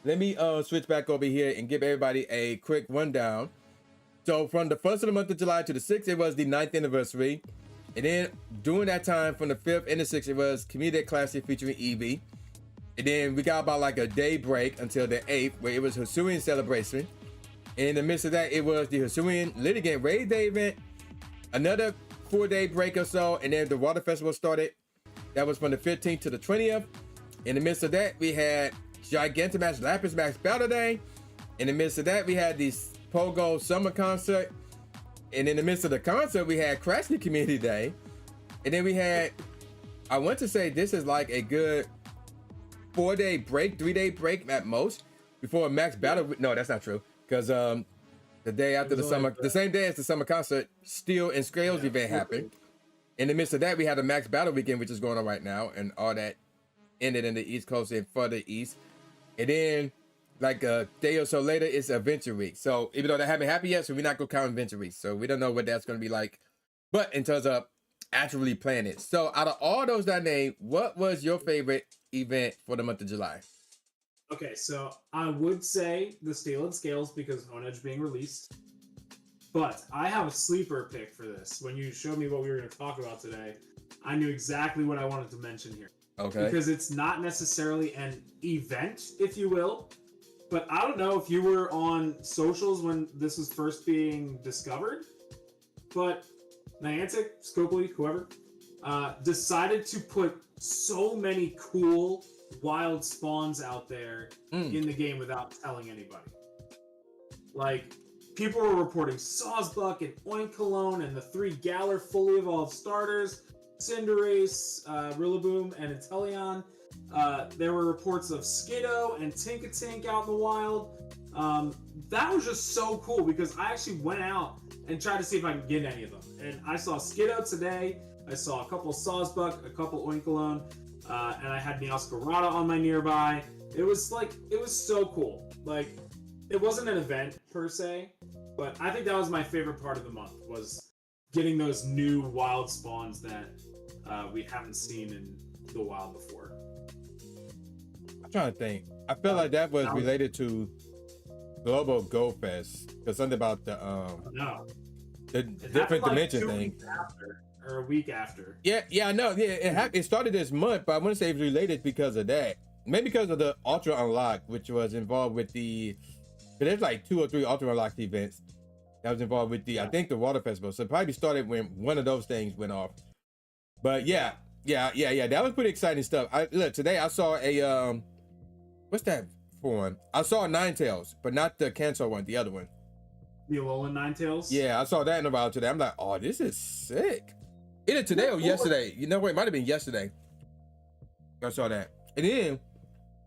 let me switch back over here and give everybody a quick rundown. So from the 1st of the month of July to the 6th, it was the 9th anniversary. And then during that time, from the 5th and the 6th, it was Community Classic featuring Eevee. And then we got about like a day break until the 8th, where it was Hisuian Celebration. And in the midst of that, it was the Hisuian Litigant Raid Day event. Another 4-day break or so, and then the Water Festival started. That was from the 15th to the 20th. In the midst of that, we had Gigantamax Lapras Max Battle Day. In the midst of that, we had the Pogo Summer Concert. And in the midst of the concert, we had Crashly Community Day. And then we had, I want to say this is like a good 4-day break, 3-day break at most, before Max Battle. No, that's not true. Because the day after the summer, the same day as the summer concert, Steel and Scales event happened. In the midst of that, we had a Max Battle weekend, which is going on right now. And all that ended in the East Coast and further east. And then like a day or so later, it's Adventure Week. So even though that haven't happened yet, so we're not going to count Adventure Week. So we don't know what that's going to be like. But in terms of actually playing it. So out of all those that I named, what was your favorite event for the month of July? Okay, so I would say the Steel and Scales because Honedge being released. But I have a sleeper pick for this. When you showed me what we were going to talk about today, I knew exactly what I wanted to mention here. Okay. Because it's not necessarily an event, if you will. But I don't know if you were on socials when this was first being discovered. But Niantic, Scopely, whoever, decided to put so many cool wild spawns out there in the game without telling anybody. Like, people were reporting Sawsbuck and Oinkologne and the 3 Galar fully evolved starters, Cinderace, Rillaboom, and Inteleon. There were reports of Skiddo and Tinkatink out in the wild. That was just so cool because I actually went out and tried to see if I could get any of them. And I saw Skiddo today. I saw a couple Sawsbuck, a couple Oinkologne, and I had Meowscarada on my nearby. It was so cool. Like, it wasn't an event per se, but I think that was my favorite part of the month, was getting those new wild spawns that we haven't seen in the wild before. I'm trying to think. I feel like that was related to Global Go Fest, because something about the different dimension thing. Or a week after. Yeah, I know. Yeah, it started this month, but I want to say it was related because of that. Maybe because of the Ultra Unlock, which was involved with the. There's like 2 or 3 Ultra Unlocked events that was involved with I think the Water Festival. So it probably started when one of those things went off. But yeah, that was pretty exciting stuff. Look, today I saw a what's that form? I saw a Ninetales, but not the Cancer one, the other one. The Alolan Ninetales? Yeah, I saw that in the wild today. I'm like, oh, this is sick. Either today or yesterday. You know what? It might have been yesterday. I saw that. And then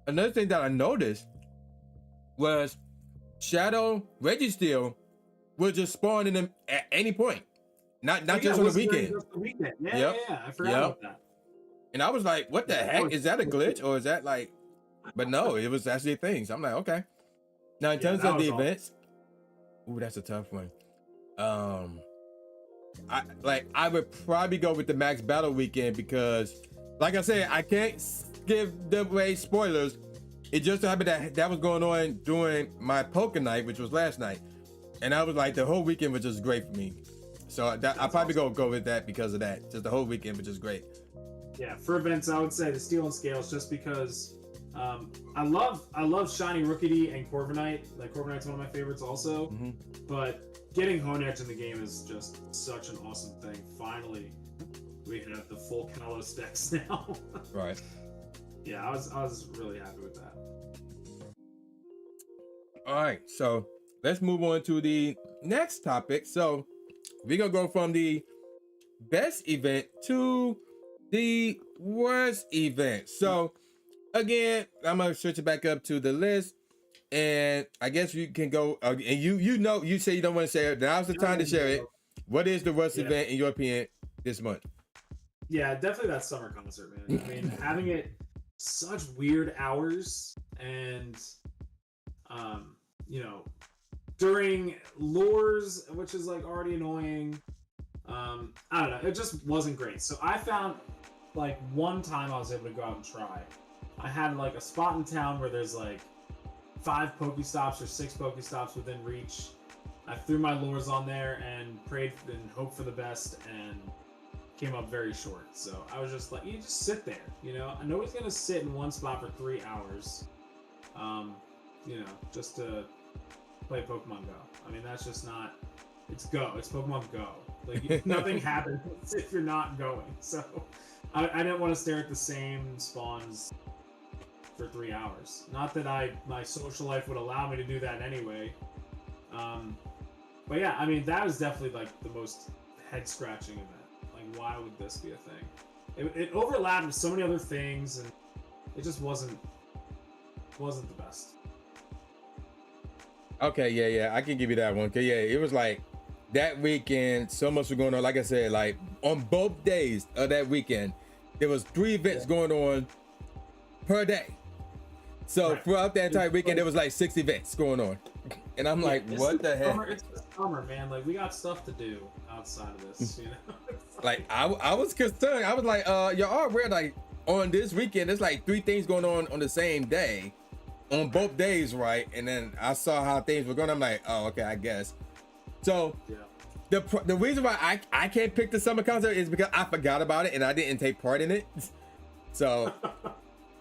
another thing that I noticed was Shadow Registeel will just spawn in them at any point. Not just on the weekend. Just the weekend. Yeah, I forgot about that. And I was like, what the heck? Is that a glitch? Or is that like... But no, it was actually a thing. So I'm like, okay. Now, in terms of the events... Ooh, that's a tough one. I would probably go with the Max Battle weekend because, like I said, I can't give away spoilers. It just happened that was going on during my poker night, which was last night, and I was like, the whole weekend was just great for me. So I'll probably go with that because of that. Just the whole weekend was just great. Yeah, for events, I would say the Steel and Scales, just because I love Shiny Rookidee and Corviknight. Like, Corviknight's one of my favorites also. Mm-hmm. But getting Honedge in the game is just such an awesome thing. Finally, we have the full Kalos decks now. Right. Yeah, I was really happy with that. All right, so let's move on to the next topic. So we're gonna go from the best event to the worst event. So again, I'm gonna switch it back up to the list, and I guess you can go. And you say you don't want to share it. Now's the time to share it. What is the worst event in your opinion this month? Yeah, definitely that summer concert, man. I mean, having it such weird hours and during lures, which is like already annoying. I don't know, it just wasn't great. So I found like one time I was able to go out and try. I had like a spot in town where there's like 5 Pokestops or 6 Pokestops within reach. I threw my lures on there and prayed and hoped for the best, and came up very short. So I was just like, you just sit there, nobody's gonna sit in one spot for 3 hours, just to play Pokemon Go. I mean, that's just not, it's Pokemon Go. Like, nothing happens if you're not going. So I didn't want to stare at the same spawns for 3 hours. Not that my social life would allow me to do that anyway. But yeah, I mean, that was definitely like the most head-scratching event. Like, why would this be a thing? It overlapped with so many other things, and it just wasn't the best. Okay, yeah, I can give you that one. 'Cause yeah, it was like that weekend, so much was going on. Like I said, like on both days of that weekend, there was 3 events going on per day. So throughout that entire weekend, there was like 6 events going on. And I'm like, what the heck? It's the summer, man. Like, we got stuff to do outside of this, Like, I was concerned. I was like, y'all are weird. Like, on this weekend, there's like 3 things going on the same day on both days, right? And then I saw how things were going. I'm like, oh, okay, I guess. So the reason why I can't pick the summer concert is because I forgot about it and I didn't take part in it. So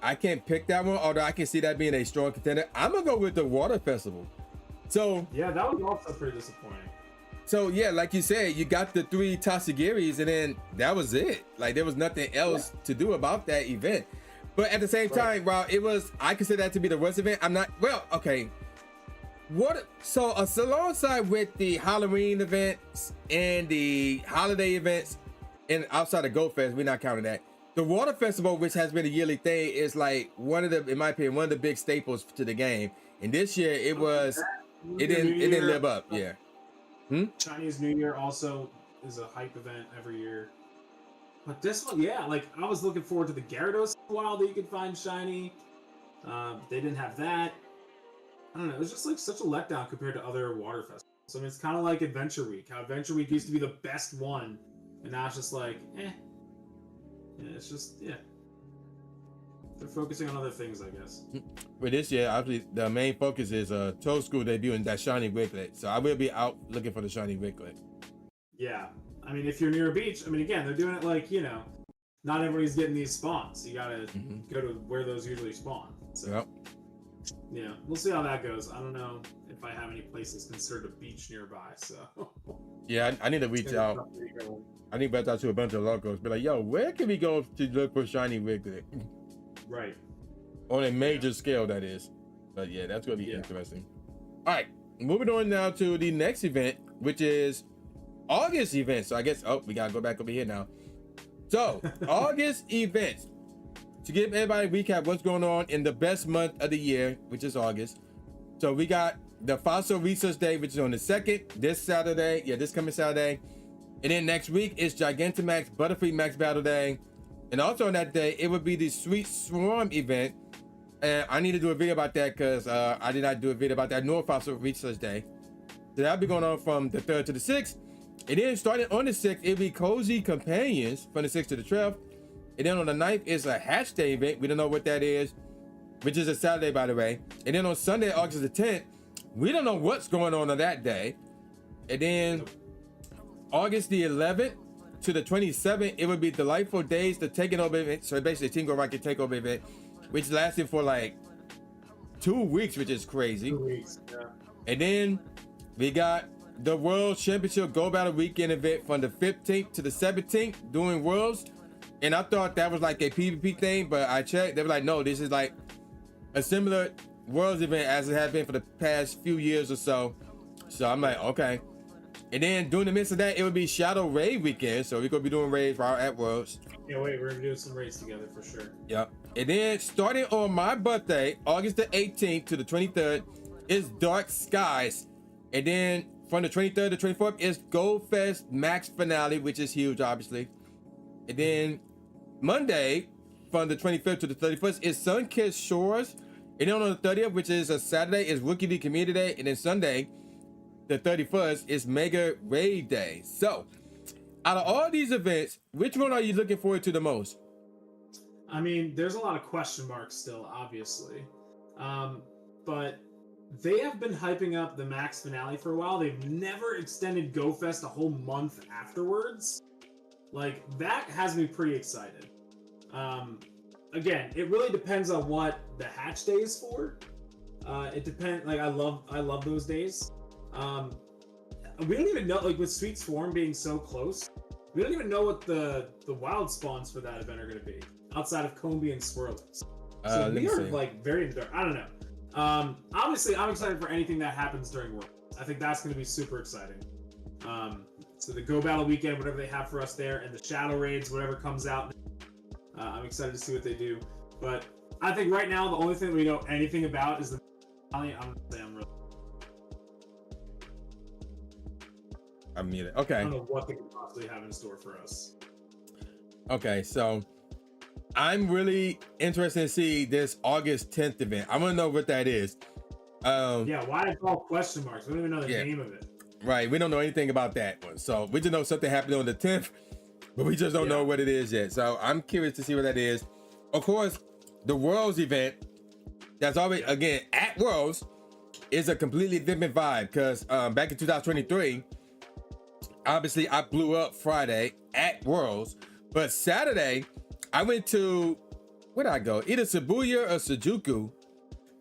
I can't pick that one, although I can see that being a strong contender. I'm gonna go with the Water Festival. So yeah, that was also pretty disappointing. So yeah, like you said, you got the 3 Tasagiris and then that was it. Like there was nothing else to do about that event. But at the same time, while I consider that to be the worst event, I'm not, well, okay. So alongside with the Halloween events and the holiday events and outside of Go Fest, we're not counting that. The Water Festival, which has been a yearly thing, is like one of the, in my opinion, one of the big staples to the game. And this year it didn't live up. Yeah. Chinese New Year also is a hype event every year. But this one, yeah, like I was looking forward to the Gyarados for a while that you could find shiny. They didn't have that. I don't know. It was just like such a letdown compared to other water festivals. I mean, it's kind of like Adventure Week. How Adventure Week used to be the best one, and now it's just like, eh. Yeah, it's just, yeah. They're focusing on other things, I guess. For this year, obviously, the main focus is Toad School debuting that shiny Wiglet. So I will be out looking for the shiny Wiglet. Yeah. I mean, if you're near a beach, I mean, again, they're doing it like, you know, not everybody's getting these spawns. You gotta go to where those usually spawn. So, yep. Yeah, we'll see how that goes. I don't know if I have any places considered a beach nearby, so. Yeah, I need to reach out. I need to reach out to a bunch of locals. Be like, yo, where can we go to look for shiny Wiglet? Right. On a major scale, that is. But yeah, that's going to be interesting. All right, moving on now to the next event, which is August event. So I guess, we got to go back over here now. So, August events. To give everybody a recap what's going on in the best month of the year, which is August. So we got the Fossil Research Day, which is on the 2nd, this Saturday. Yeah, this coming Saturday. And then next week is Gigantamax Butterfree Max Battle Day. And also on that day, it would be the Sweet Swarm event. And I need to do a video about that because I did not do a video about that nor Fossil Research Day. So that'll be going on from the 3rd to the 6th. And then starting on the 6th, it'll be Cozy Companions from the 6th to the 12th. And then on the 9th is a Hatch Day event. We don't know what that is, which is a Saturday, by the way. And then on Sunday, August the 10th, we don't know what's going on that day. And then August the 11th to the 27th, it would be Delightful Days, the Taking Over event. So basically, Team Go Rocket Takeover event, which lasted for like 2 weeks, which is crazy. 2 weeks, yeah. And then we got the World Championship Go Battle Weekend event from the 15th to the 17th, doing Worlds. And I thought that was like a PvP thing, but I checked. They were like, no, this is like a similar Worlds event as it has been for the past few years or so. So I'm like, okay. And then during the midst of that, it would be Shadow Raid weekend. So we're going to be doing raids while at Worlds. Yeah, wait, we're going to do some raids together for sure. Yep. And then starting on my birthday, August the 18th to the 23rd, is Dark Skies. And then from the 23rd to 24th is Gold Fest Max Finale, which is huge, obviously. And then Monday, from the 25th to the 31st, is Sunkissed Shores. And then on the 30th, which is a Saturday, is Rookie League Community Day. And then Sunday, the 31st, is Mega Raid Day. So, out of all these events, which one are you looking forward to the most? I mean, there's a lot of question marks still, obviously. But they have been hyping up the Max Finale for a while. They've never extended GoFest a whole month afterwards. Like, that has me pretty excited. Again, it really depends on what the hatch day is for. It depends. Like, I love those days. We don't even know, like, with Sweet Swarm being so close, we don't even know what the wild spawns for that event are going to be outside of Combi and Swirlix. So we are like very in the dark. I don't know. Obviously, I'm excited for anything that happens during Worlds. I think that's going to be super exciting. So the Go Battle weekend, whatever they have for us there, and the Shadow Raids, whatever comes out. I'm excited to see what they do. But I think right now, the only thing we know anything about is the finale. I'm going to say I'm really... I mean it. Okay. I don't know what they could possibly have in store for us. Okay, so I'm really interested to see this August 10th event. I want to know what that is. Yeah, why it's all question marks? We don't even know the name of it. Right, we don't know anything about that one. So we just know something happened on the 10th, but we just don't know what it is yet. So I'm curious to see what that is. Of course, the Worlds event, That's always, again, at Worlds is a completely different vibe, because back in 2023, obviously I blew up Friday at Worlds, but Saturday I went to, where did I go? Either Shibuya or Shinjuku,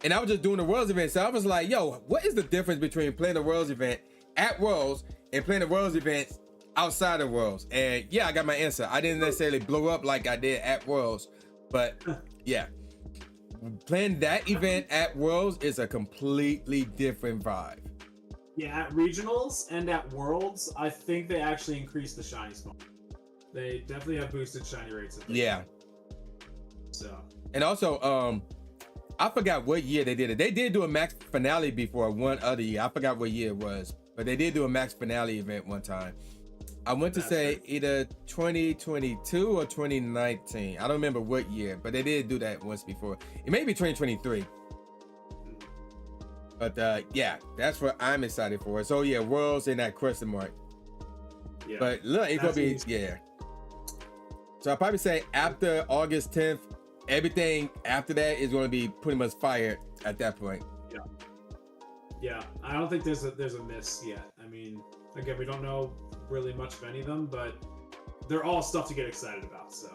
and I was just doing the Worlds event. So I was like, yo, what is the difference between playing the Worlds event at Worlds and playing the Worlds event outside of Worlds? And yeah, I got my answer. I didn't necessarily blow up like I did at Worlds, but yeah, playing that event at Worlds is a completely different vibe. Yeah, at regionals and at Worlds, I think they actually increased the shiny spawn. They definitely have boosted shiny rates. Yeah. So. And also, I forgot what year they did it. They did do a max finale before one other year. I forgot what year it was, but they did do a max finale event one time. I want to say either 2022 or 2019. I don't remember what year, but they did do that once before. It may be 2023. But yeah, that's what I'm excited for. So yeah, Worlds in that question mark. Yeah. But look, it's gonna be, yeah. So I'll probably say after August 10th, everything after that is going to be pretty much fired at that point. Yeah. Yeah, I don't think there's a miss yet. I mean, again, we don't know really much of any of them, but they're all stuff to get excited about. So.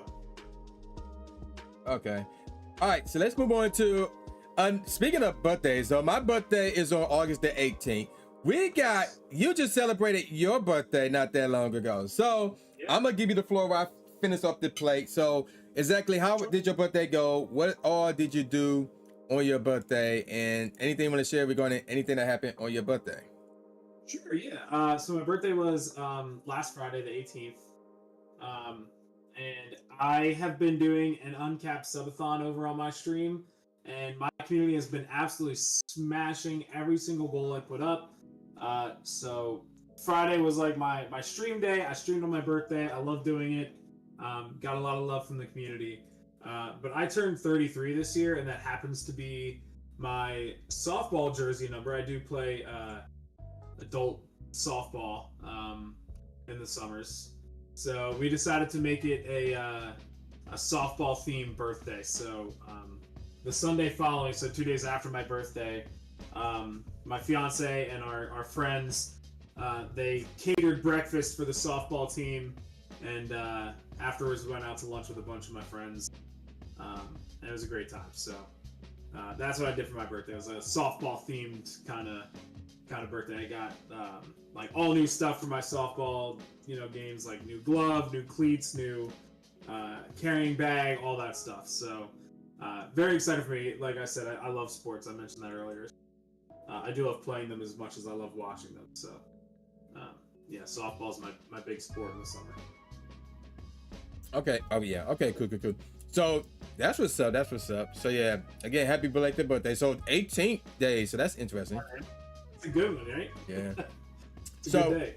Okay. All right. So let's move on to. Speaking of birthdays, so my birthday is on August the 18th. You just celebrated your birthday not that long ago. So yeah. I'm gonna give you the floor while I finish off the plate. So exactly how did your birthday go? What all did you do on your birthday? And anything you want to share regarding anything that happened on your birthday? Sure, yeah. So my birthday was last Friday, the 18th. And I have been doing an uncapped subathon over on my stream. And my community has been absolutely smashing every single goal I put up. So Friday was like my stream day. I streamed on my birthday. I love doing it. Got a lot of love from the community. But I turned 33 this year, and that happens to be my softball jersey number. I do play adult softball in the summers. So we decided to make it a softball themed birthday. So the Sunday following, so 2 days after my birthday, my fiance and our friends, they catered breakfast for the softball team, and afterwards we went out to lunch with a bunch of my friends, and it was a great time. So that's what I did for my birthday. It was a softball themed kind of birthday. I got like all new stuff for my softball, games, like new glove, new cleats, new carrying bag, all that stuff. So very excited for me. Like I said, I love sports. I mentioned that earlier. I do love playing them as much as I love watching them. So yeah, softball's my big sport in the summer. Okay. Oh yeah. Okay. Cool. So that's what's up. So yeah, again, happy belated birthday. So 18 days. So that's interesting. It's a good one, right? Yeah. It's a good day.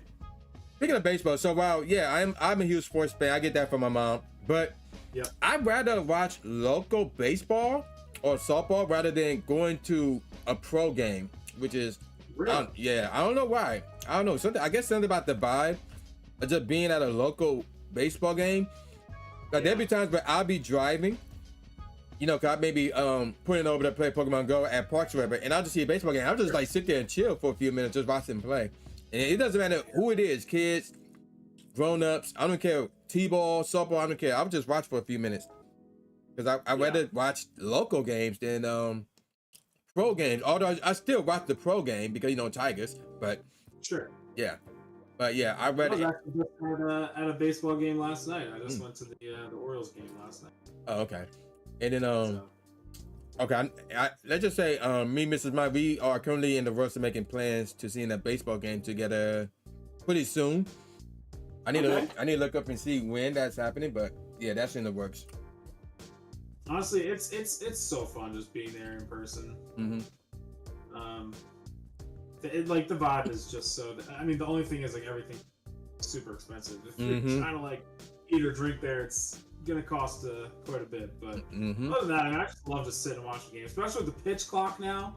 Speaking of baseball, so while I'm a huge sports fan, I get that from my mom, but yep. I'd rather watch local baseball or softball rather than going to a pro game, which is really? I don't know why. I don't know. I guess something about the vibe of just being at a local baseball game. Like there'll be times where I'll be driving, cause I may be putting over to play Pokemon Go at Parks or whatever, and I'll just see a baseball game. I'll just like sit there and chill for a few minutes, just watch them play. And it doesn't matter who it is, kids, grown-ups, I don't care, T-ball, softball, I don't care. I'll just watch for a few minutes. Because I'd rather watch local games than pro games. Although I still watch the pro game because, Tigers, but... Sure. Yeah. But yeah, I read it. I was actually just at a baseball game last night. I just went to the Orioles game last night. Oh, okay. And then, okay, let's just say, me and Mrs. Mike, we are currently in the works of making plans to seeing a baseball game together pretty soon. I need to look up and see when that's happening, but yeah, that's in the works. Honestly, it's so fun just being there in person. Mm-hmm. Like the vibe is just so. I mean, the only thing is like everything's super expensive. If you're trying to like eat or drink there, it's gonna cost quite a bit. But other than that, I just love to sit and watch the game, especially with the pitch clock now.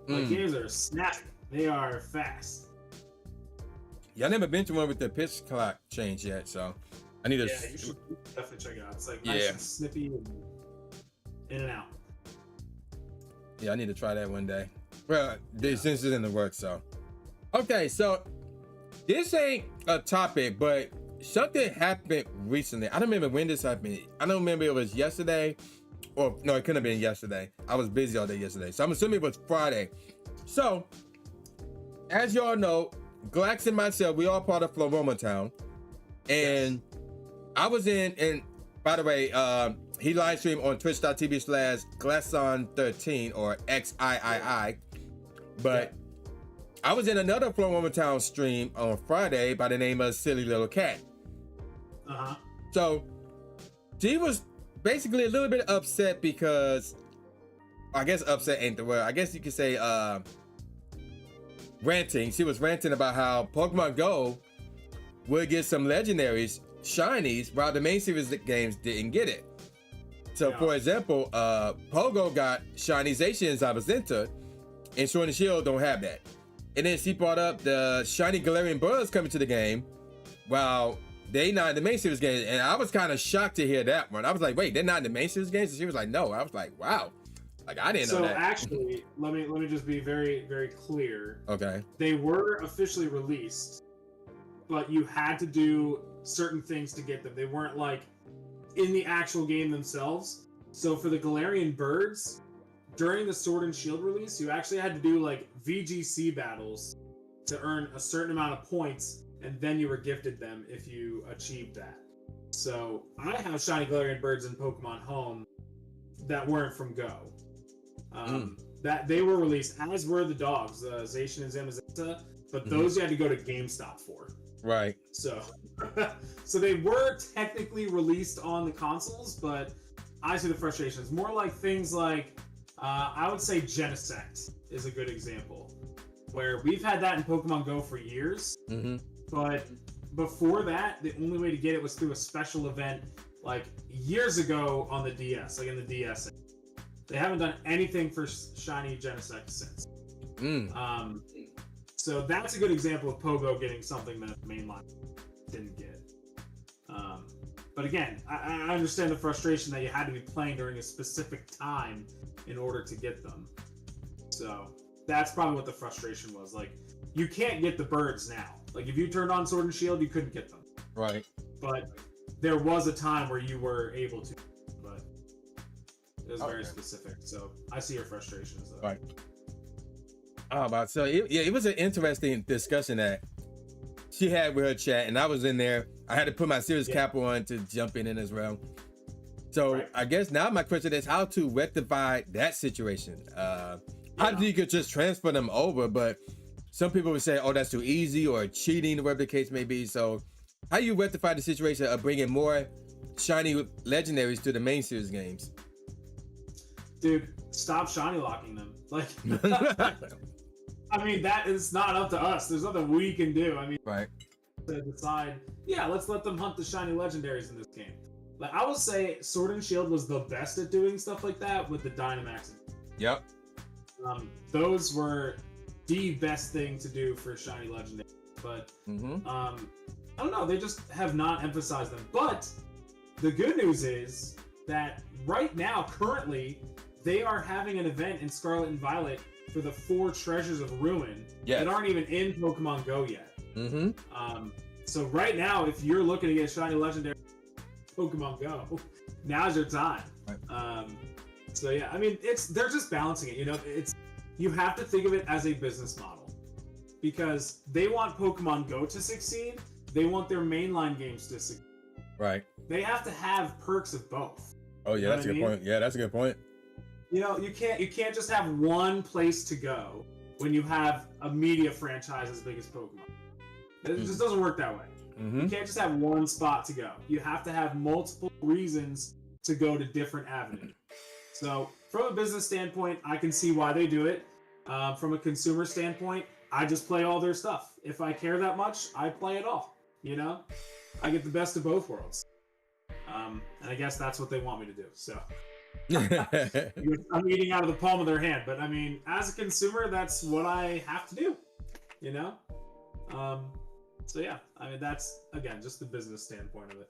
Like games are snapping; they are fast. Yeah, I never been to one with the pitch clock change yet, so I need to. Yeah, you should definitely check it out. It's like nice and snippy and in and out. Yeah, I need to try that one day. Well, since it's in the works, so. Okay, so this ain't a topic, but something happened recently. I don't remember when this happened. I don't remember it was yesterday, or no, it couldn't have been yesterday. I was busy all day yesterday, so I'm assuming it was Friday. So, as y'all know, Glax and myself, we all part of Floroma Town, and I was and by the way, he live streamed on twitch.tv/GlaxonXIII or XIII, but I was in another Floroma Town stream on Friday by the name of Silly Little Cat. So she was basically a little bit upset because, I guess upset ain't the word. I guess you could say ranting. She was ranting about how Pokemon Go would get some legendaries, shinies, while the main series games didn't get it. So for example, Pogo got shiny Zacian Zabazenta, and Sword and Shield don't have that. And then she brought up the shiny Galarian Birds coming to the game, while they not in the main series games. And I was kind of shocked to hear that one. I was like, wait, they're not in the main series games? And she was like, no. I was like, wow. Like, I didn't know that. So actually, let me just be very, very clear. Okay. They were officially released, but you had to do certain things to get them. They weren't like in the actual game themselves. So for the Galarian Birds, during the Sword and Shield release, you actually had to do like VGC battles to earn a certain amount of points, and then you were gifted them if you achieved that. So I have shiny Galarian Birds in Pokemon Home that weren't from Go. That they were released, as were the dogs, Zacian and Zamazenta, but those you had to go to GameStop for. Right. So, so they were technically released on the consoles, but I see the frustration. It's more like things like, I would say Genesect is a good example, where we've had that in Pokemon Go for years, but before that, the only way to get it was through a special event, like years ago on the DS, like in the DS. They haven't done anything for shiny Genesect since. So that's a good example of Pogo getting something that the mainline didn't get. But again, I understand the frustration that you had to be playing during a specific time in order to get them. So that's probably what the frustration was. Like, you can't get the birds now. Like, if you turned on Sword and Shield, you couldn't get them. Right. But there was a time where you were able to. But it was very specific. So I see your frustrations, though. Right. So it was an interesting discussion that she had with her chat, and I was in there. I had to put my serious cap on to jump in as well. So I guess now my question is how to rectify that situation. Obviously you could just transfer them over, but some people would say, oh, that's too easy or cheating, whatever the case may be. So how do you rectify the situation of bringing more shiny legendaries to the main series games? Dude, stop shiny locking them. Like, I mean, that is not up to us. There's nothing we can do. I mean, to decide, let's let them hunt the shiny legendaries in this game. Like, I would say Sword and Shield was the best at doing stuff like that with the Dynamax. Yep. Those were the best thing to do for shiny legendary. But I don't know, they just have not emphasized them. But the good news is that right now, currently, they are having an event in Scarlet and Violet for the 4 Treasures of Ruin that aren't even in Pokemon Go yet. So right now, if you're looking to get shiny legendary Pokemon Go, now's your time. So yeah, I mean, they're just balancing it. You know, you have to think of it as a business model because they want Pokemon Go to succeed. They want their mainline games to succeed. Right. They have to have perks of both. Oh yeah, that's a good point. Yeah, that's a good point. You know, you can't just have one place to go when you have a media franchise as big as Pokemon. It just doesn't work that way. You can't just have one spot to go. You have to have multiple reasons to go to different avenues. So from a business standpoint, I can see why they do it. From a consumer standpoint, I just play all their stuff. If I care that much, I play it all. You know, I get the best of both worlds. And I guess that's what they want me to do. So I'm eating out of the palm of their hand. But I mean, as a consumer, that's what I have to do. You know? So yeah, I mean, that's, again, just the business standpoint of it.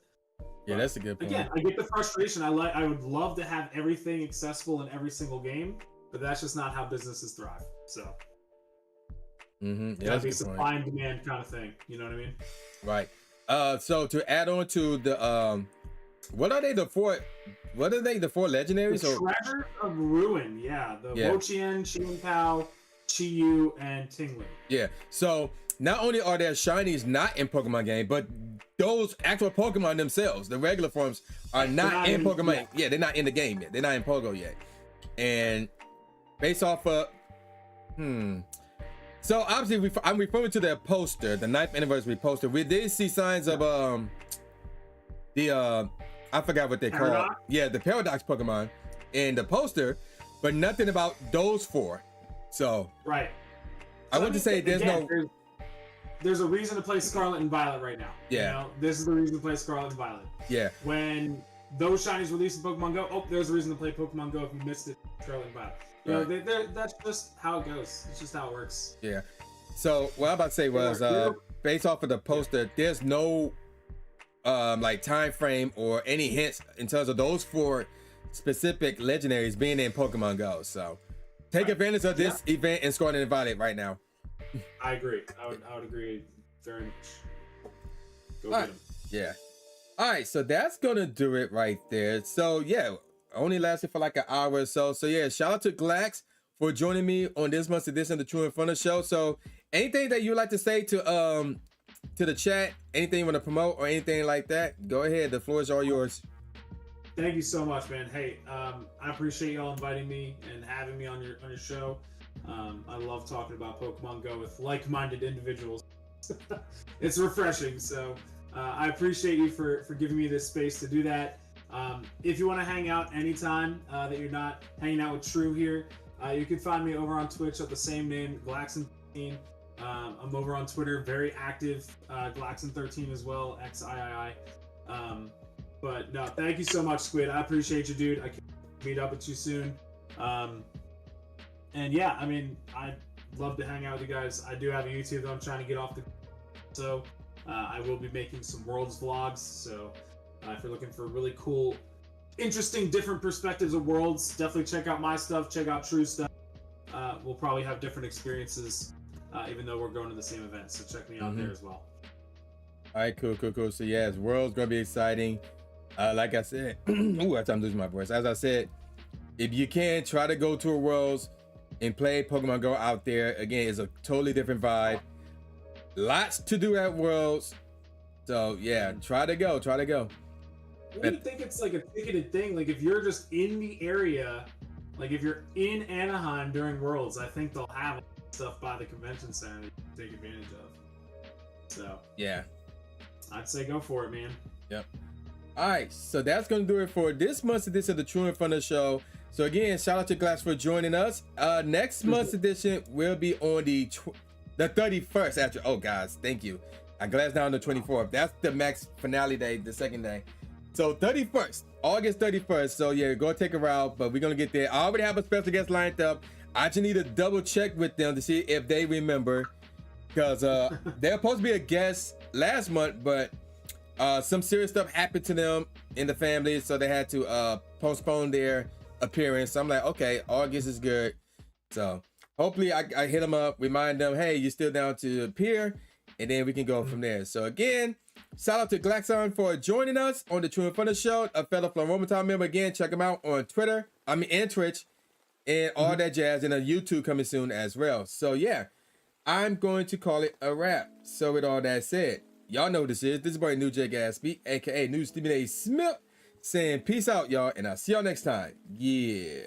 Yeah, that's a good point. Again, I get the frustration. I would love to have everything accessible in every single game, but that's just not how businesses thrive. So Yeah, gotta be supply and demand kind of thing. You know what I mean? Right. So to add on to the what are they the four legendaries? The Treasure of Ruin, yeah. The Wo-Chien, Chien-Pao, Chi-Yu, and Tinglu. Yeah. So not only are there shinies not in Pokemon game, but those actual Pokemon themselves, the regular forms, are not in Pokemon. Yet. Yeah, they're not in the game yet. They're not in Pogo yet. And based off of so obviously I'm referring to the poster, the 9th anniversary poster. We did see signs of I forgot what they call. Yeah, the Paradox Pokemon in the poster, but nothing about those 4. So right. I want to say there's a reason to play Scarlet and Violet right now. Yeah. You know, this is the reason to play Scarlet and Violet. Yeah. When those shinies release in Pokemon Go, there's a reason to play Pokemon Go if you missed it. Scarlet and Violet. You know, that's just how it goes. It's just how it works. Yeah. So what I'm about to say was based off of the poster, there's no like time frame or any hints in terms of those 4 specific legendaries being in Pokemon Go. So take advantage of this event in Scarlet and Violet right now. I agree. I would agree very much. Go get them. Yeah. All right, so that's gonna do it right there. So yeah, only lasted for like an hour or so. So yeah, shout out to Glax for joining me on this month's edition of the Tru Inferno Show. So anything that you'd like to say to the chat, anything you want to promote or anything like that, go ahead. The floor is all yours. Thank you so much, man. Hey, I appreciate y'all inviting me and having me on your show. I love talking about Pokemon Go with like-minded individuals. It's refreshing. So I appreciate you for giving me this space to do that. If you want to hang out anytime that you're not hanging out with Tru here, you can find me over on Twitch at the same name, GlaxonXIII. I'm over on Twitter, very active, GlaxonXIII as well, XIII. But no, thank you so much, Squid. I appreciate you, dude. I can meet up with you soon. And yeah, I mean, I'd love to hang out with you guys. I do have a YouTube that I'm trying to get off the... So I will be making some Worlds vlogs. So if you're looking for really cool, interesting, different perspectives of Worlds, definitely check out my stuff, check out Tru stuff. We'll probably have different experiences, even though we're going to the same event. So check me out there as well. All right, cool. So yeah, Worlds gonna be exciting. Like I said, ooh, I'm losing my voice. As I said, if you can, try to go to a Worlds and play Pokemon Go out there. Again, it's a totally different vibe. Lots to do at Worlds. So yeah, try to go. I don't think it's like a ticketed thing. Like if you're just in the area, like if you're in Anaheim during Worlds, I think they'll have stuff by the convention center that you can take advantage of. So yeah, I'd say go for it, man. Yep. All right, so that's gonna do it for this month's edition of the Tru Inferno Show. So again, shout out to Glax for joining us. Next month's edition will be on the 31st. After, oh guys, thank you. I glanced down the 24th. That's the max finale day, the second day. So 31st, August 31st. So yeah, go take a route, but we're gonna get there. I already have a special guest lined up. I just need to double check with them to see if they remember, because they're supposed to be a guest last month, but some serious stuff happened to them in the family, so they had to postpone their appearance. So I'm like, okay, August is good. So hopefully I hit them up, remind them, hey, you're still down to appear, and then we can go from there. So again, shout out to GlaxonXIII for joining us on the Tru Inferno Show, a fellow Floromatown member. Again, check him out on Twitter, and Twitch, and all that jazz, and a YouTube coming soon as well. So yeah, I'm going to call it a wrap. So with all that said, y'all know what this is. This is boy New J Gatsby, aka New Stephen A. Smith, saying peace out, y'all, and I'll see y'all next time. Yeah.